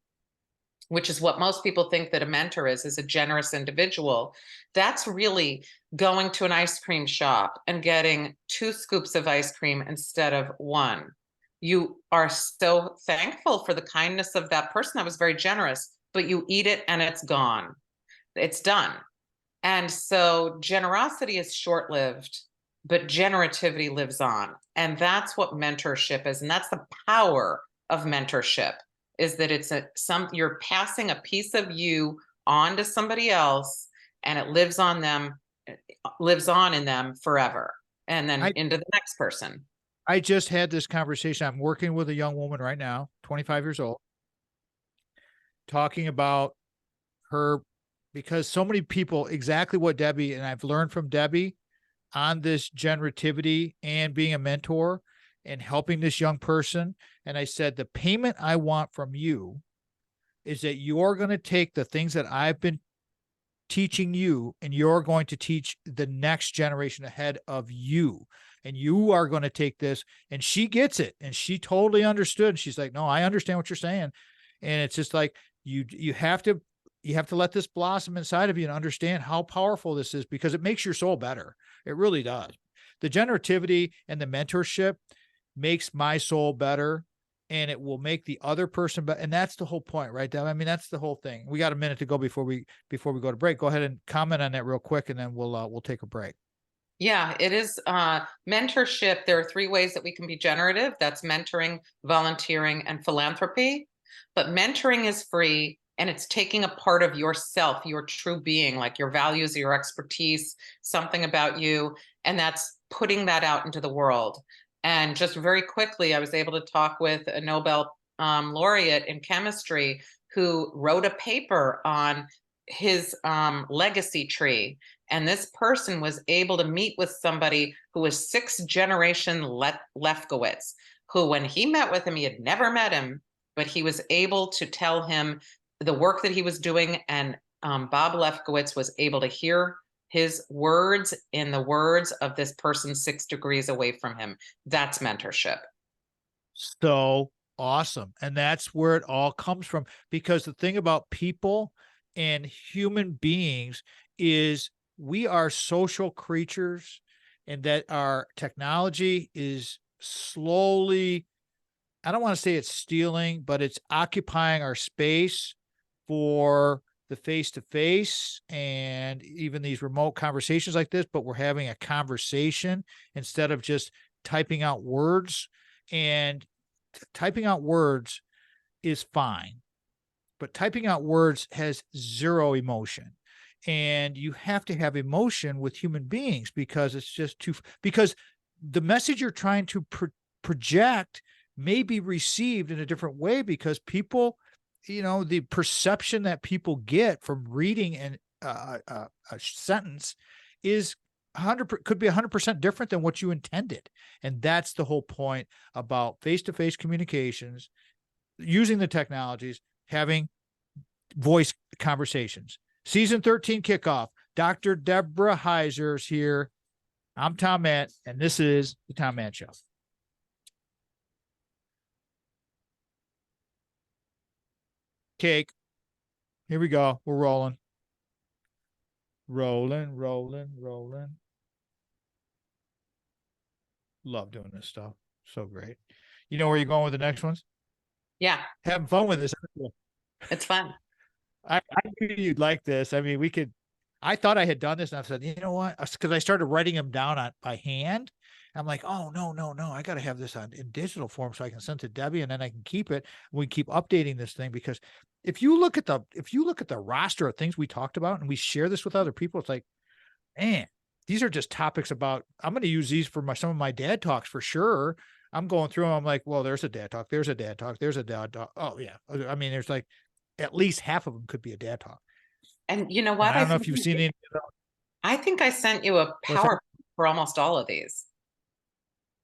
S2: which is what most people think that a mentor is a generous individual, that's really going to an ice cream shop and getting 2 scoops of ice cream instead of 1. You are so thankful for the kindness of that person that was very generous, but you eat it and it's gone. It's done. And so generosity is short-lived, but generativity lives on. And that's what mentorship is. And that's the power of mentorship, is that it's you're passing a piece of you on to somebody else, and it lives on in them forever, and then into the next person.
S1: I just had this conversation. I'm working with a young woman right now, 25 years old, talking about her, because so many people, exactly what Debbie, and I've learned from Debbie on this generativity and being a mentor and helping this young person. And I said, the payment I want from you is that you're going to take the things that I've been teaching you, and you're going to teach the next generation ahead of you. And you are going to take this. And she gets it. And she totally understood. She's like, no, I understand what you're saying. And it's just like, you have to let this blossom inside of you and understand how powerful this is, because it makes your soul better. It really does. The generativity and the mentorship makes my soul better, and it will make the other person better. And that's the whole point, right, Deb? I mean, that's the whole thing. We got a minute to go before we go to break. Go ahead and comment on that real quick, and then we'll take a break.
S2: Yeah, it is mentorship. There are 3 ways that we can be generative. That's mentoring, volunteering, and philanthropy. But mentoring is free, and it's taking a part of yourself, your true being, like your values, your expertise, something about you, and that's putting that out into the world. And just very quickly, I was able to talk with a Nobel laureate in chemistry who wrote a paper on his legacy tree. And this person was able to meet with somebody who was 6th generation Lefkowitz, who, when he met with him, he had never met him, but he was able to tell him the work that he was doing. And Bob Lefkowitz was able to hear his words in the words of this person 6 degrees away from him. That's mentorship.
S1: So awesome. And that's where it all comes from. Because the thing about people and human beings is we are social creatures, and that our technology is slowly, I don't want to say it's stealing, but it's occupying our space for the face-to-face and even these remote conversations like this, but we're having a conversation instead of just typing out words. And typing out words is fine, but typing out words has zero emotion. And you have to have emotion with human beings, because it's just because the message you're trying to project may be received in a different way, because people, the perception that people get from reading a sentence is 100 could be 100% different than what you intended. And that's the whole point about face-to-face communications, using the technologies, having voice conversations. Season 13 kickoff. Dr. Debra Heiser is here. I'm Tom Matt, and this is the Tom Matt Show. Cake. Here we go. We're rolling. Rolling. Love doing this stuff. So great. You know where you're going with the next ones?
S2: Yeah.
S1: Having fun with this.
S2: It's fun.
S1: I knew you'd like this. I mean, I thought I had done this, and I said, you know what? Because I started writing them down by hand. I'm like, oh, no. I got to have this in digital form so I can send to Debbie, and then I can keep it. We keep updating this thing, because if you look at the roster of things we talked about and we share this with other people, it's like, man, these are just topics about, I'm going to use these for some of my dad talks for sure. I'm going through them. I'm like, well, there's a dad talk. There's a dad talk. There's a dad talk. Oh yeah. I mean, there's like at least half of them could be a dad talk.
S2: And you know what?
S1: And I don't know if you've seen any.
S2: I think I sent you a PowerPoint for almost all of these.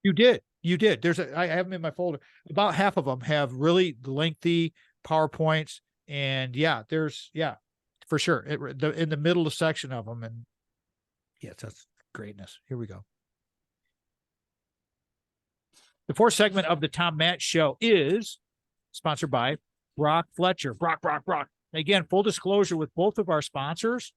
S1: You did. I have them in my folder. About half of them have really lengthy PowerPoints, and for sure. In the middle of the section of them, and yes, that's greatness. Here we go. The fourth segment of the Tom Matt Show is sponsored by Brock Fletcher. Brock. Again, full disclosure with both of our sponsors.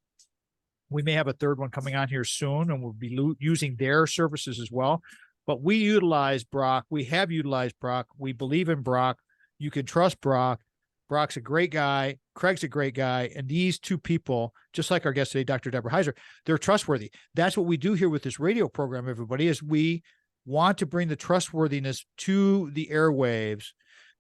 S1: We may have a third one coming on here soon, and we'll be using their services as well. But we utilize Brock. We have utilized Brock. We believe in Brock. You can trust Brock. Brock's a great guy. Craig's a great guy. And these two people, just like our guest today, Dr. Debra Heiser, they're trustworthy. That's what we do here with this radio program, everybody, is we want to bring the trustworthiness to the airwaves.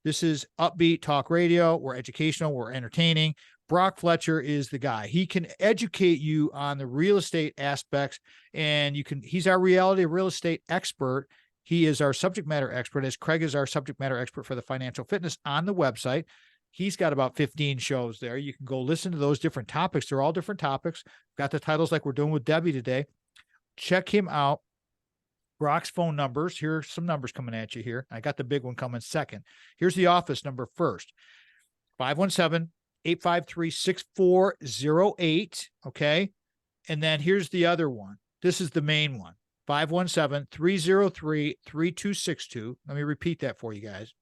S1: This is upbeat talk radio. We're educational. We're entertaining. Brock Fletcher is the guy. He can educate you on the real estate aspects, and he's our reality real estate expert. He is our subject matter expert, as Craig is our subject matter expert for the financial fitness on the website. He's got about 15 shows there. You can go listen to those different topics. They're all different topics. Got the titles like we're doing with Debbie today. Check him out. Brock's phone numbers. Here's some numbers coming at you here. I got the big one coming second. Here's the office number first. 517-853-6408. Okay. And then here's the other one. This is the main one. 517-303-3262. Let me repeat that for you guys.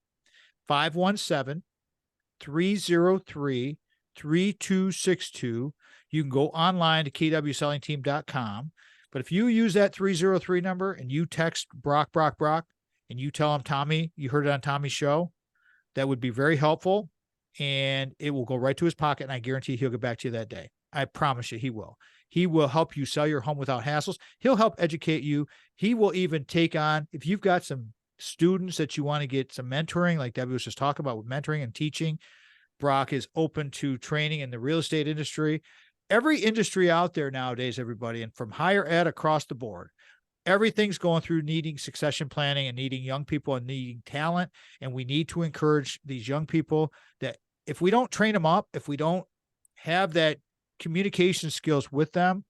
S1: 517-303-3262. You can go online to kwsellingteam.com. But if you use that 303 number and you text Brock, and you tell him, Tommy, you heard it on Tommy's show, that would be very helpful. And it will go right to his pocket. And I guarantee he'll get back to you that day. I promise you he will. He will help you sell your home without hassles. He'll help educate you. He will even take on, if you've got some students that you want to get some mentoring, like Debbie was just talking about with mentoring and teaching, Brock is open to training in the real estate industry. Every industry out there nowadays, everybody, and from higher ed across the board, everything's going through needing succession planning and needing young people and needing talent. And we need to encourage these young people that if we don't train them up, if we don't have that communication skills with them,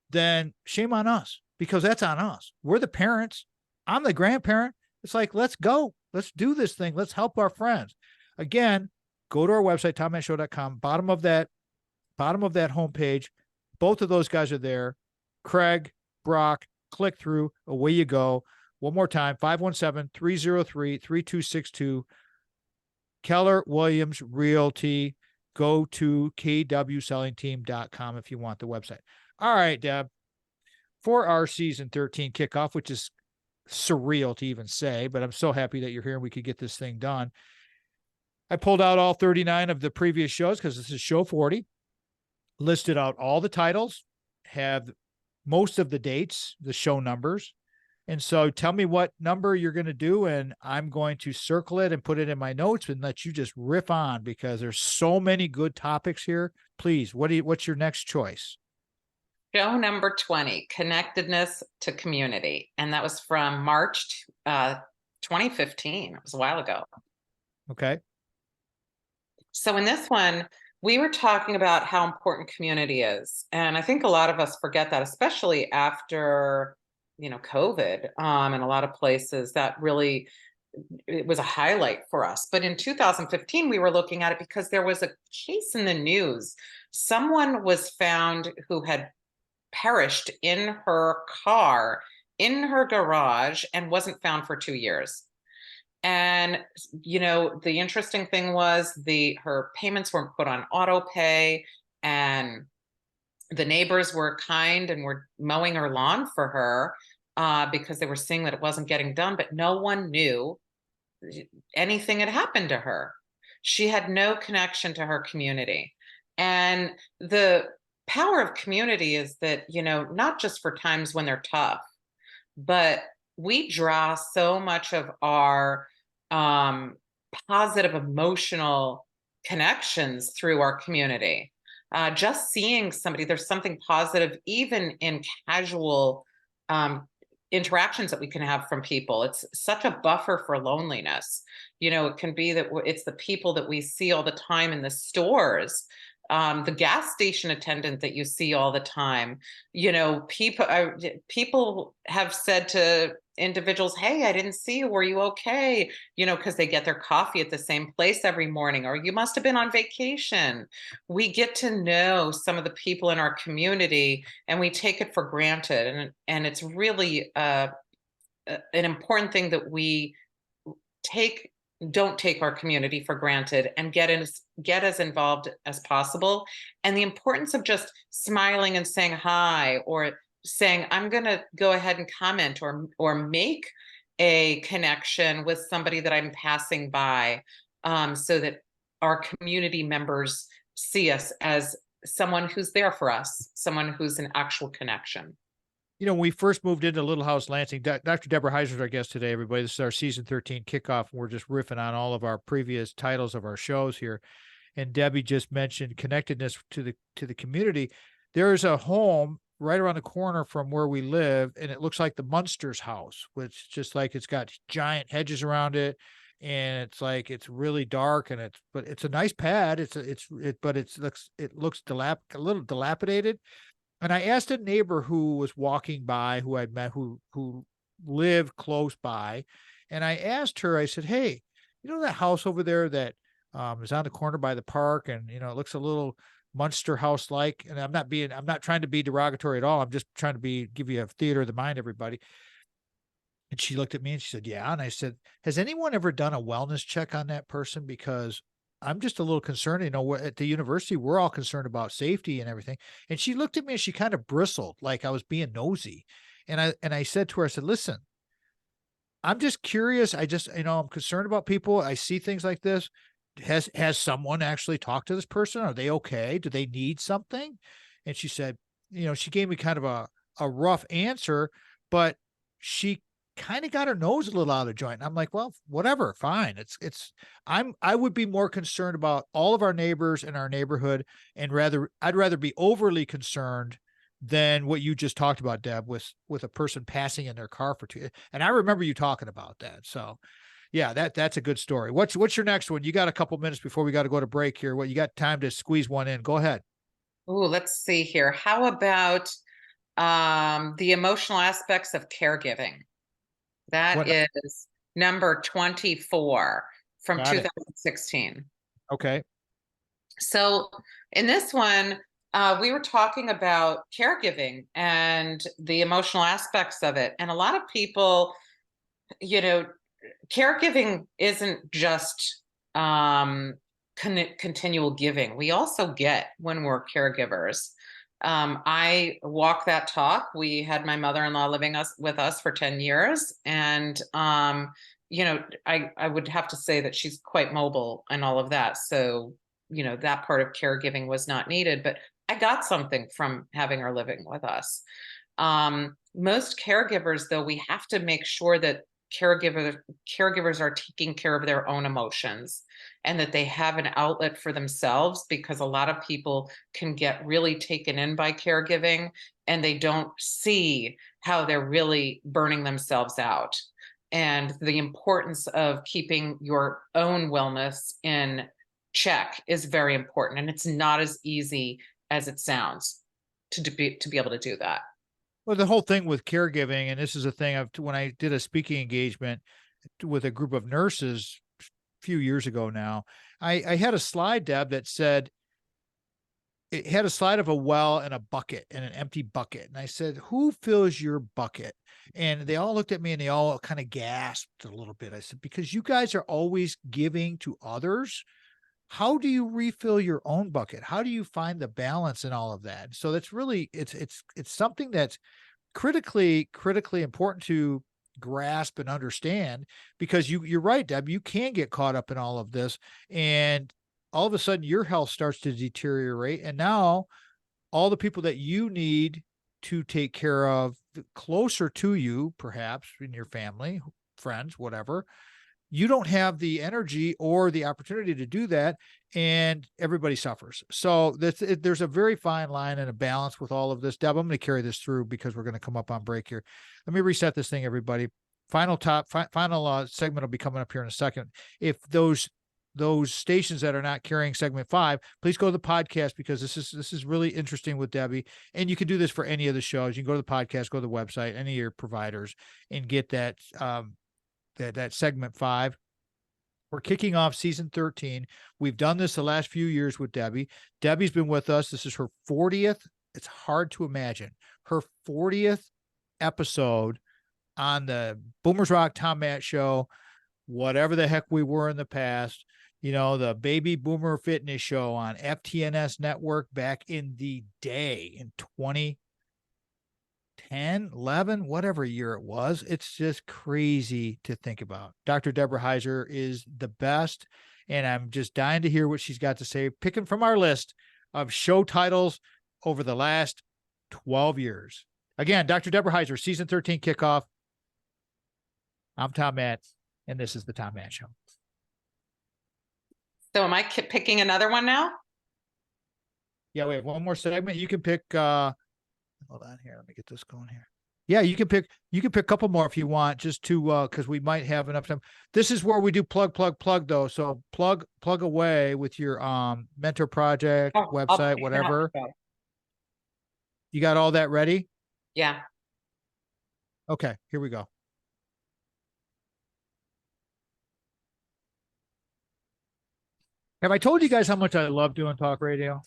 S1: then shame on us, because that's on us. We're the parents. I'm the grandparent. It's like, let's go. Let's do this thing. Let's help our friends. Again, go to our website, TomManShow.com, bottom of that homepage. Both of those guys are there. Craig, Brock, click through, away you go. One more time, 517-303-3262. Keller Williams Realty. Go to kwsellingteam.com if you want the website. All right, Deb, for our season 13 kickoff, which is surreal to even say, but I'm so happy that you're here and we could get this thing done. I pulled out all 39 of the previous shows because this is show 40, listed out all the titles, have most of the dates, the show numbers. And so tell me what number you're going to do, and I'm going to circle it and put it in my notes and let you just riff on, because there's so many good topics here. Please, what's your next choice?
S2: Show number 20, Connectedness to Community. And that was from March 2015. It was a while ago.
S1: Okay.
S2: So in this one, we were talking about how important community is. And I think a lot of us forget that, especially after, COVID, in a lot of places that really, it was a highlight for us. But in 2015, we were looking at it because there was a case in the news. Someone was found who had perished in her car, in her garage, and wasn't found for 2 years. And, the interesting thing was her payments weren't put on auto pay, and the neighbors were kind and were mowing her lawn for her because they were seeing that it wasn't getting done, but no one knew anything had happened to her. She had no connection to her community. And the power of community is that, not just for times when they're tough, but we draw so much of our positive emotional connections through our community. Just seeing somebody, there's something positive even in casual interactions that we can have from people. It's such a buffer for loneliness. It can be that it's the people that we see all the time in the stores, the gas station attendant that you see all the time. People have said to individuals, "Hey, I didn't see you. Were you okay?" Because they get their coffee at the same place every morning, or "You must have been on vacation." We get to know some of the people in our community, and we take it for granted. And it's really an important thing that we don't take our community for granted, and get as involved as possible. And the importance of just smiling and saying hi, or saying, "I'm going to go ahead and comment or make a connection with somebody that I'm passing by," so that our community members see us as someone who's there for us, someone who's an actual connection.
S1: When we first moved into Little House Lansing, Dr. Debra Heiser is our guest today, everybody. This is our season 13 kickoff, and we're just riffing on all of our previous titles of our shows here. And Debbie just mentioned connectedness to the community. There is a home right around the corner from where we live, and it looks like the Munsters house, which just like it's got giant hedges around it, and it's like it's really dark, but it's a nice pad. It looks a little dilapidated. And I asked a neighbor who was walking by, who I'd met, who lived close by, and I asked her, I said, "Hey, that house over there that is on the corner by the park, and it looks a little Munster house like?" And I'm not trying to be derogatory at all. I'm just trying to give you a theater of the mind, everybody. And she looked at me and she said, "Yeah." And I said, "Has anyone ever done a wellness check on that person? Because I'm just a little concerned. At the university, we're all concerned about safety and everything." And she looked at me and she kind of bristled like I was being nosy. And I said to her, I said, "Listen, I'm just curious. I'm concerned about people. I see things like this. Has someone actually talked to this person? Are they okay? Do they need something?" And she said, she gave me kind of a rough answer, but she kind of got her nose a little out of joint. And I'm like, "Well, whatever, fine." I would be more concerned about all of our neighbors in our neighborhood, and I'd rather be overly concerned than what you just talked about, Deb, with a person passing in their car for 2. And I remember you talking about that. So yeah, that's a good story. What's your next one? You got a couple minutes before we got to go to break here. You got time to squeeze one in. Go ahead.
S2: Oh, let's see here. How about the emotional aspects of caregiving? That
S1: What?
S2: is number 24 from
S1: Got it.
S2: 2016.
S1: Okay.
S2: So in this one, we were talking about caregiving and the emotional aspects of it. And a lot of people, you know, caregiving isn't just continual giving. We also get when we're caregivers. I walk that talk. We had my mother-in-law living with us for 10 years. And, I would have to say that she's quite mobile and all of that. So, that part of caregiving was not needed, but I got something from having her living with us. Most caregivers, though, we have to make sure that caregivers are taking care of their own emotions and that they have an outlet for themselves, because a lot of people can get really taken in by caregiving and they don't see how they're really burning themselves out. And the importance of keeping your own wellness in check is very important, and it's not as easy as it sounds to be able to do that.
S1: Well, the whole thing with caregiving, and this is a thing when I did a speaking engagement with a group of nurses a few years ago now, I had a slide, Deb, that said, it had a slide of a well and a bucket and an empty bucket. And I said, who fills your bucket? And they all looked at me and they all kind of gasped a little bit. I said, because you guys are always giving to others. How do you refill your own bucket? How do you find the balance in all of that? So that's really, it's something that's critically important to grasp and understand, because you're right, Deb, you can get caught up in all of this, and all of a sudden your health starts to deteriorate. And now all the people that you need to take care of closer to you, perhaps in your family, friends, whatever, you don't have the energy or the opportunity to do that, and everybody suffers. So there's a very fine line and a balance with all of this. Deb, I'm going to carry this through because we're going to come up on break here. Let me reset this thing, everybody. Final segment will be coming up here in a second. If those stations that are not carrying segment 5, please go to the podcast, because this is really interesting with Debbie. And you can do this for any of the shows. You can go to the podcast, go to the website, any of your providers, and get that that segment 5. We're kicking off season 13. We've done this the last few years with Debbie. Debbie's been with us. This is her 40th. It's hard to imagine her 40th episode on the Boomers Rock Tom Matt show, whatever the heck we were in the past, the Baby Boomer Fitness show on FTNS Network back in the day in 2010, 11, whatever year it was. It's just crazy to think about. Dr. Debra Heiser is the best, and I'm just dying to hear what she's got to say, picking from our list of show titles over the last 12 years. Again, Dr. Debra Heiser, season 13 kickoff. I'm Tom Matt, and this is the Tom Matt Show.
S2: So am I picking another one now?
S1: Yeah, we have one more segment. You can pick, hold on here. Let me get this going here. Yeah, you can pick a couple more if you want, just to, because we might have enough time. This is where we do plug though. So plug away with your mentor project, website, whatever. You got all that ready?
S2: Yeah.
S1: Okay, here we go. Have I told you guys how much I love doing talk radio?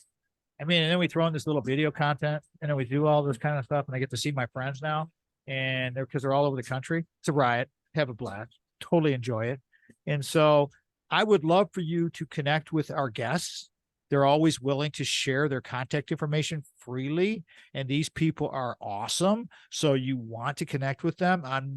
S1: I mean, and then we throw in this little video content, and then we do all this kind of stuff, and I get to see my friends now, and because they're all over the country. It's a riot. Have a blast. Totally enjoy it. And so I would love for you to connect with our guests. They're always willing to share their contact information freely, and these people are awesome. So you want to connect with them on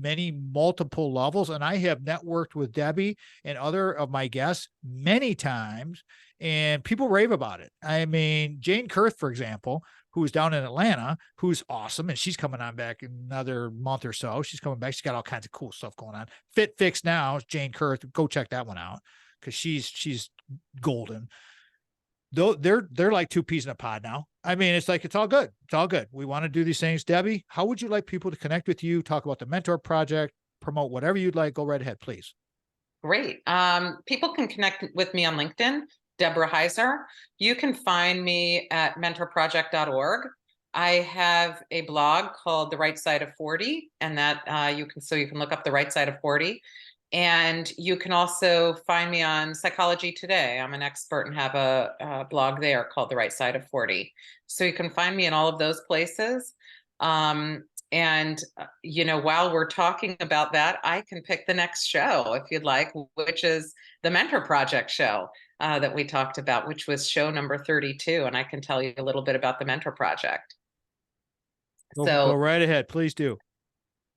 S1: multiple levels. And I have networked with Debbie and other of my guests many times, and people rave about it. I mean, Jane Kurth, for example, who's down in Atlanta, who's awesome, and she's coming on back in another month or so. She's coming back. She's got all kinds of cool stuff going on. Fit Fix Now, Jane Kurth. Go check that one out, because she's golden. Though they're like two peas in a pod now. I mean, it's like, it's all good. It's all good. We want to do these things. Debbie, how would you like people to connect with you? Talk about the mentor project, promote whatever you'd like. Go right ahead, please.
S2: Great. People can connect with me on LinkedIn, Debra Heiser. You can find me at mentorproject.org. I have a blog called The Right Side of 40, and that you can look up The Right Side of 40. And you can also find me on Psychology Today. I'm an expert and have a blog there called The Right Side of 40. So you can find me in all of those places. And, while we're talking about that, I can pick the next show if you'd like, which is the Mentor Project show that we talked about, which was show number 32. And I can tell you a little bit about the Mentor Project.
S1: Go right ahead. Please do.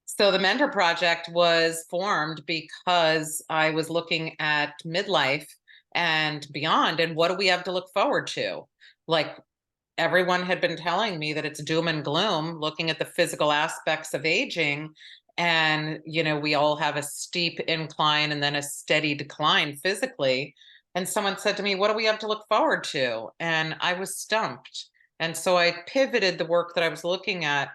S2: So the Mentor Project was formed because I was looking at midlife and beyond, and what do we have to look forward to? Like, everyone had been telling me that it's doom and gloom, looking at the physical aspects of aging. And, we all have a steep incline and then a steady decline physically. And someone said to me, what do we have to look forward to? And I was stumped. And so I pivoted the work that I was looking at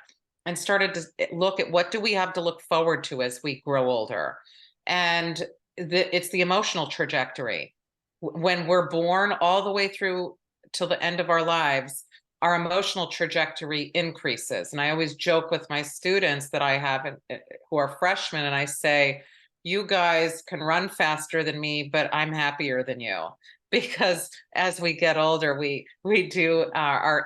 S2: and started to look at what do we have to look forward to as we grow older. And it's the emotional trajectory. When we're born all the way through till the end of our lives, our emotional trajectory increases. And I always joke with my students that I have who are freshmen, and I say, you guys can run faster than me, but I'm happier than you. Because as we get older, we do our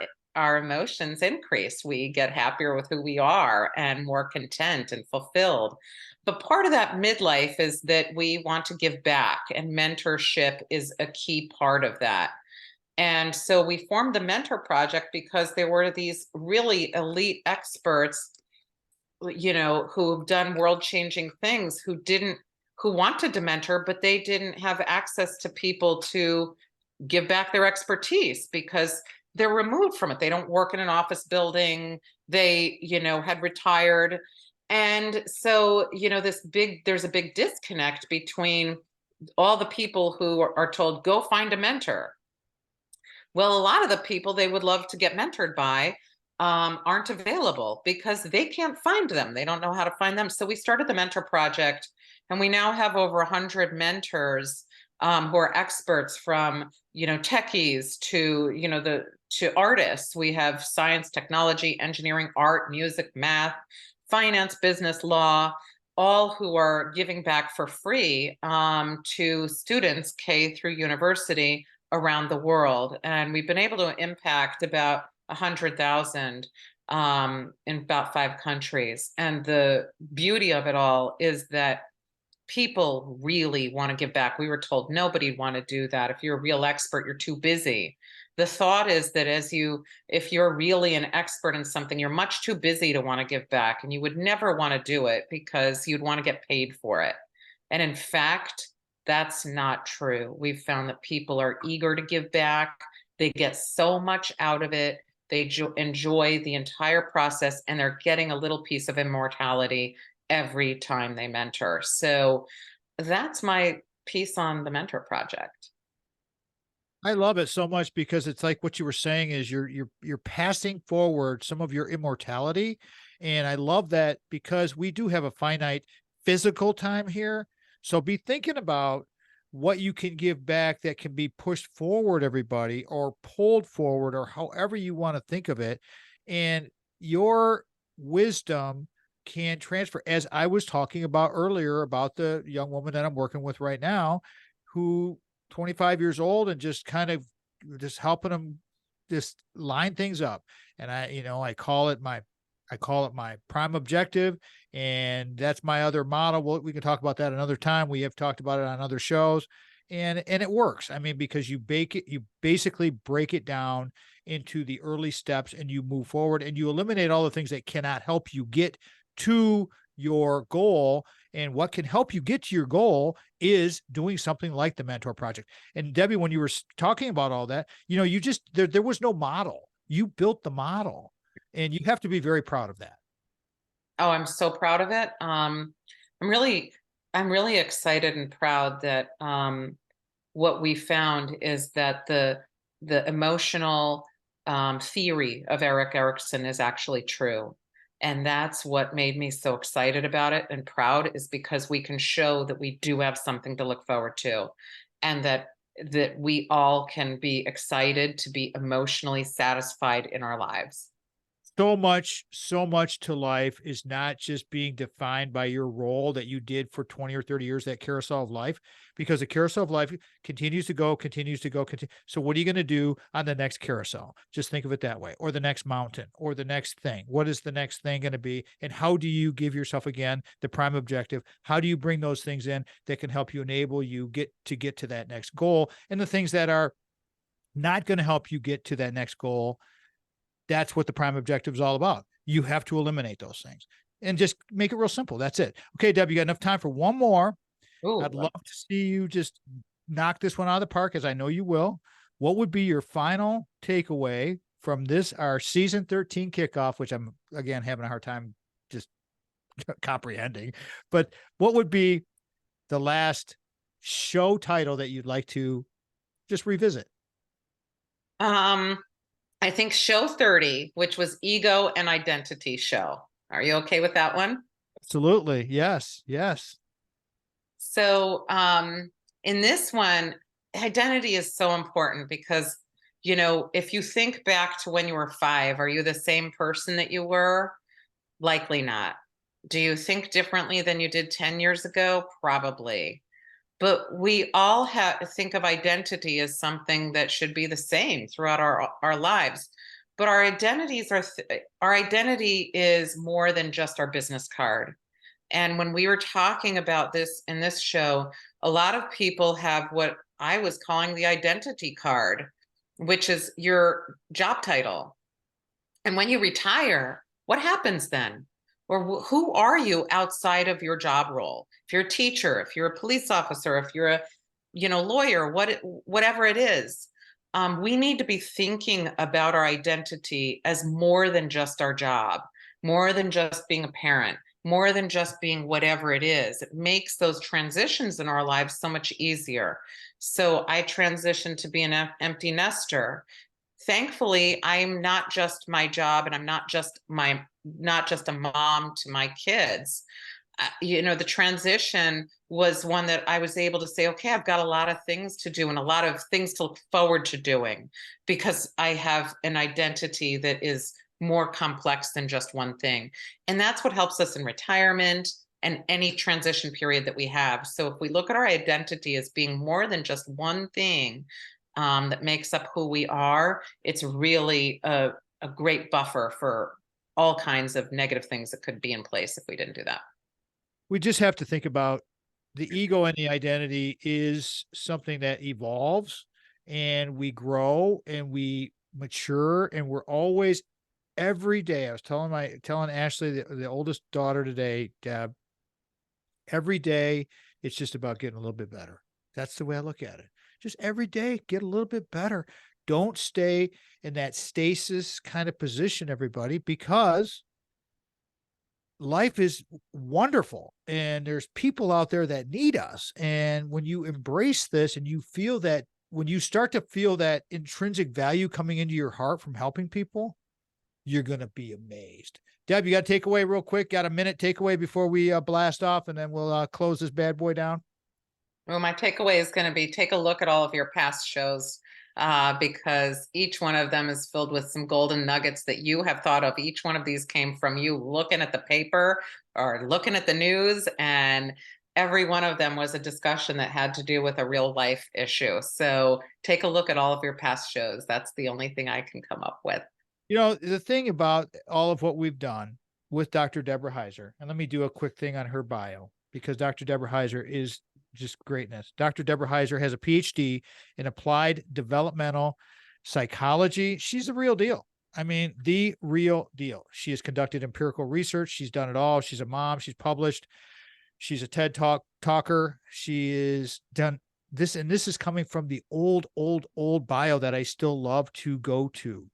S2: emotions increase. We get happier with who we are and more content and fulfilled. But part of that midlife is that we want to give back, and mentorship is a key part of that. And so we formed the Mentor Project because there were these really elite experts, who've done world-changing things, who wanted to mentor, but they didn't have access to people to give back their expertise because they're removed from it. They don't work in an office building. They, had retired. And so, there's a big disconnect between all the people who are told, go find a mentor. Well, a lot of the people they would love to get mentored by aren't available because they can't find them. They don't know how to find them. So we started the Mentor Project, and we now have over 100 mentors who are experts, from techies to to artists. We have science, technology, engineering, art, music, math, finance, business, law, all who are giving back for free to students K through university around the world. And we've been able to impact about 100,000 in about 5 countries. And the beauty of it all is that people really want to give back. We were told nobody'd want to do that. If you're a real expert, you're too busy. The thought is that if you're really an expert in something, you're much too busy to want to give back, and you would never want to do it because you'd want to get paid for it. And in fact, that's not true. We've found that people are eager to give back. They get so much out of it. They enjoy the entire process, and they're getting a little piece of immortality every time they mentor. So that's my piece on the Mentor Project.
S1: I love it so much because it's like what you were saying is you're passing forward some of your immortality. And I love that because we do have a finite physical time here. So be thinking about what you can give back that can be pushed forward, everybody, or pulled forward, or however you want to think of it. And your wisdom can transfer, as I was talking about earlier about the young woman that I'm working with right now, who 25 years old and just kind of just helping them just line things up. And I call it my prime objective. And that's my other model. We can talk about that another time. We have talked about it on other shows, and it works. I mean, because you basically break it down into the early steps, and you move forward, and you eliminate all the things that cannot help you get to your goal. And what can help you get to your goal is doing something like the Mentor Project. And Debbie, when you were talking about all that, there was no model. You built the model, and you have to be very proud of that.
S2: Oh, I'm so proud of it. I'm really excited and proud that what we found is that the emotional theory of Erik Erikson is actually true. And that's what made me so excited about it and proud, is because we can show that we do have something to look forward to, and that we all can be excited to be emotionally satisfied in our lives.
S1: So much to life is not just being defined by your role that you did for 20 or 30 years, that carousel of life, because the carousel of life continues to go, continues to go. So what are you going to do on the next carousel? Just think of it that way, or the next mountain, or the next thing. What is the next thing going to be? And how do you give yourself, again, the prime objective? How do you bring those things in that can help you enable you get to that next goal? And the things that are not going to help you get to that next goal, that's what the prime objective is all about. You have to eliminate those things and just make it real simple. That's it. Okay, Deb, you got enough time for one more.
S2: Ooh,
S1: I'd love to see you just knock this one out of the park, as I know you will. What would be your final takeaway from this, our season 13 kickoff, which I'm, again, having a hard time just comprehending, but what would be the last show title that you'd like to just revisit?
S2: I think show 30, which was ego and identity show. Are you okay with that one?
S1: Absolutely. Yes. Yes.
S2: So, in this one, identity is so important because, if you think back to when you were 5, are you the same person that you were? Likely not. Do you think differently than you did 10 years ago? Probably. But we all think of identity as something that should be the same throughout our lives. But our identity is more than just our business card. And when we were talking about this in this show, a lot of people have what I was calling the identity card, which is your job title. And when you retire, what happens then? Or who are you outside of your job role? If you're a teacher, if you're a police officer, if you're a lawyer, whatever it is, we need to be thinking about our identity as more than just our job, more than just being a parent, more than just being whatever it is. It makes those transitions in our lives so much easier. So I transitioned to be an empty nester. Thankfully, I'm not just my job, and I'm not just a mom to my kids. The transition was one that I was able to say, okay, I've got a lot of things to do and a lot of things to look forward to doing, because I have an identity that is more complex than just one thing. And that's what helps us in retirement and any transition period that we have. So if we look at our identity as being more than just one thing, that makes up who we are, it's really a great buffer for all kinds of negative things that could be in place if we didn't do that.
S1: We just have to think about the ego, and the identity is something that evolves, and we grow and we mature, and we're always, every day. I was telling Ashley, the oldest daughter today, Deb, every day it's just about getting a little bit better. That's the way I look at it. Just every day, get a little bit better. Don't stay in that stasis kind of position, everybody, because life is wonderful and there's people out there that need us. And when you embrace this and you feel that, when you start to feel that intrinsic value coming into your heart from helping people, you're going to be amazed. Deb, you got a takeaway real quick? Got a minute takeaway before we blast off, and then we'll close this bad boy down?
S2: Well, my takeaway is going to be take a look at all of your past shows, because each one of them is filled with some golden nuggets that you have thought of. Each one of these came from you looking at the paper or looking at the news, and every one of them was a discussion that had to do with a real life issue. So take a look at all of your past shows. That's the only thing I can come up with.
S1: The thing about all of what we've done with Dr. Debra Heiser, and let me do a quick thing on her bio, because Dr. Debra Heiser is just greatness. Dr. Debra Heiser has a PhD in applied developmental psychology. She's the real deal. I mean, the real deal. She has conducted empirical research. She's done it all. She's a mom. She's published. She's a TED talker. She is done this, and this is coming from the old bio that I still love to go to.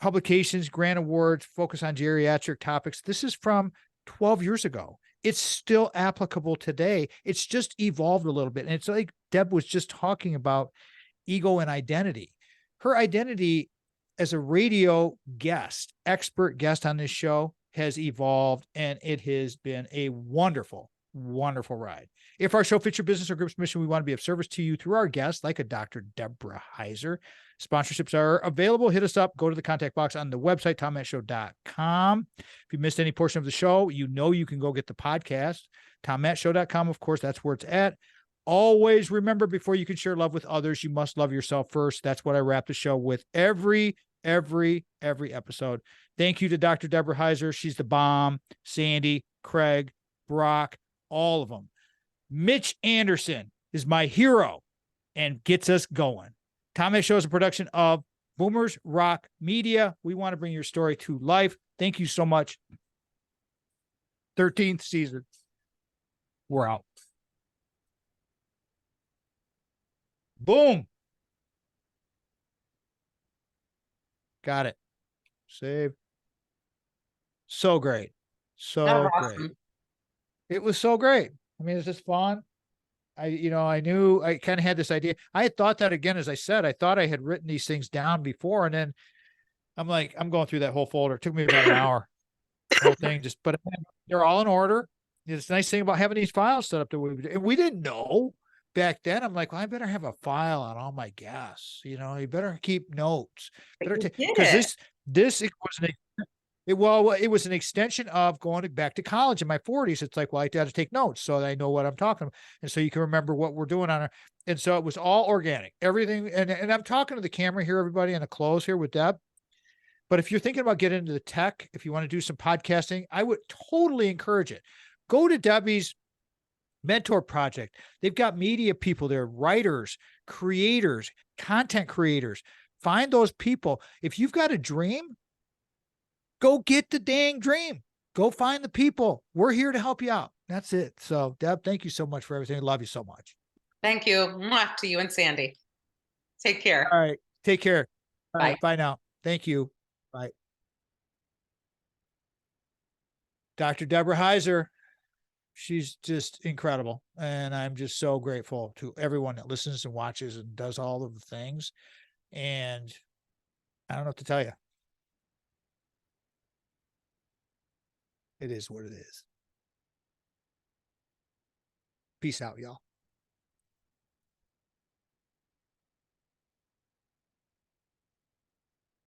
S1: Publications, grant awards, focus on geriatric topics. This is from 12 years ago. It's still applicable today. It's just evolved a little bit. And it's like Deb was just talking about ego and identity. Her identity as a radio expert guest on this show, has evolved, and it has been a wonderful wonderful ride. If our show fits your business or group's mission, we want to be of service to you through our guests, like a Dr. Debra Heiser. Sponsorships are available. Hit us up. Go to the contact box on the website, tommattshow.com. If you missed any portion of the show, you can go get the podcast, tommattshow.com. Of course, that's where it's at. Always remember, before you can share love with others, you must love yourself first. That's what I wrap the show with every episode. Thank you to Dr. Debra Heiser. She's the bomb. Sandy, Craig, Brock, all of them. Mitch Anderson is my hero and gets us going. Tom Matt Show is a production of Boomers Rock Media. We want to bring your story to life. Thank you so much. 13th season. We're out. Boom. Got it. Save. So great. So great.
S2: Awesome.
S1: It was so great. I mean, it's just fun. I knew I kind of had this idea. I had thought that, again, as I said, I thought I had written these things down before. And then I'm like, I'm going through that whole folder. It took me about an hour, the whole thing, but they're all in order. It's a nice thing about having these files set up that we didn't know back then. I'm like, well, I better have a file on all my guests. You better keep notes. Because it was an extension of going back to college in my 40s. It's like, well, I got to take notes so that I know what I'm talking about. And so you can remember what we're doing on it. And so it was all organic, everything. And I'm talking to the camera here, everybody, and a close here with Deb. But if you're thinking about getting into the tech, if you want to do some podcasting, I would totally encourage it. Go to Debbie's Mentor Project. They've got media people there, writers, creators, content creators. Find those people. If you've got a dream, go get the dang dream. Go find the people. We're here to help you out. That's it. So, Deb, thank you so much for everything. I love you so much.
S2: Thank you. Mwah, to you and Sandy. Take care.
S1: All right. Take care. All
S2: Bye.
S1: right. Bye now. Thank you. Bye. Dr. Debra Heiser. She's just incredible. And I'm just so grateful to everyone that listens and watches and does all of the things. And I don't know what to tell you. It is what it is. Peace out, y'all.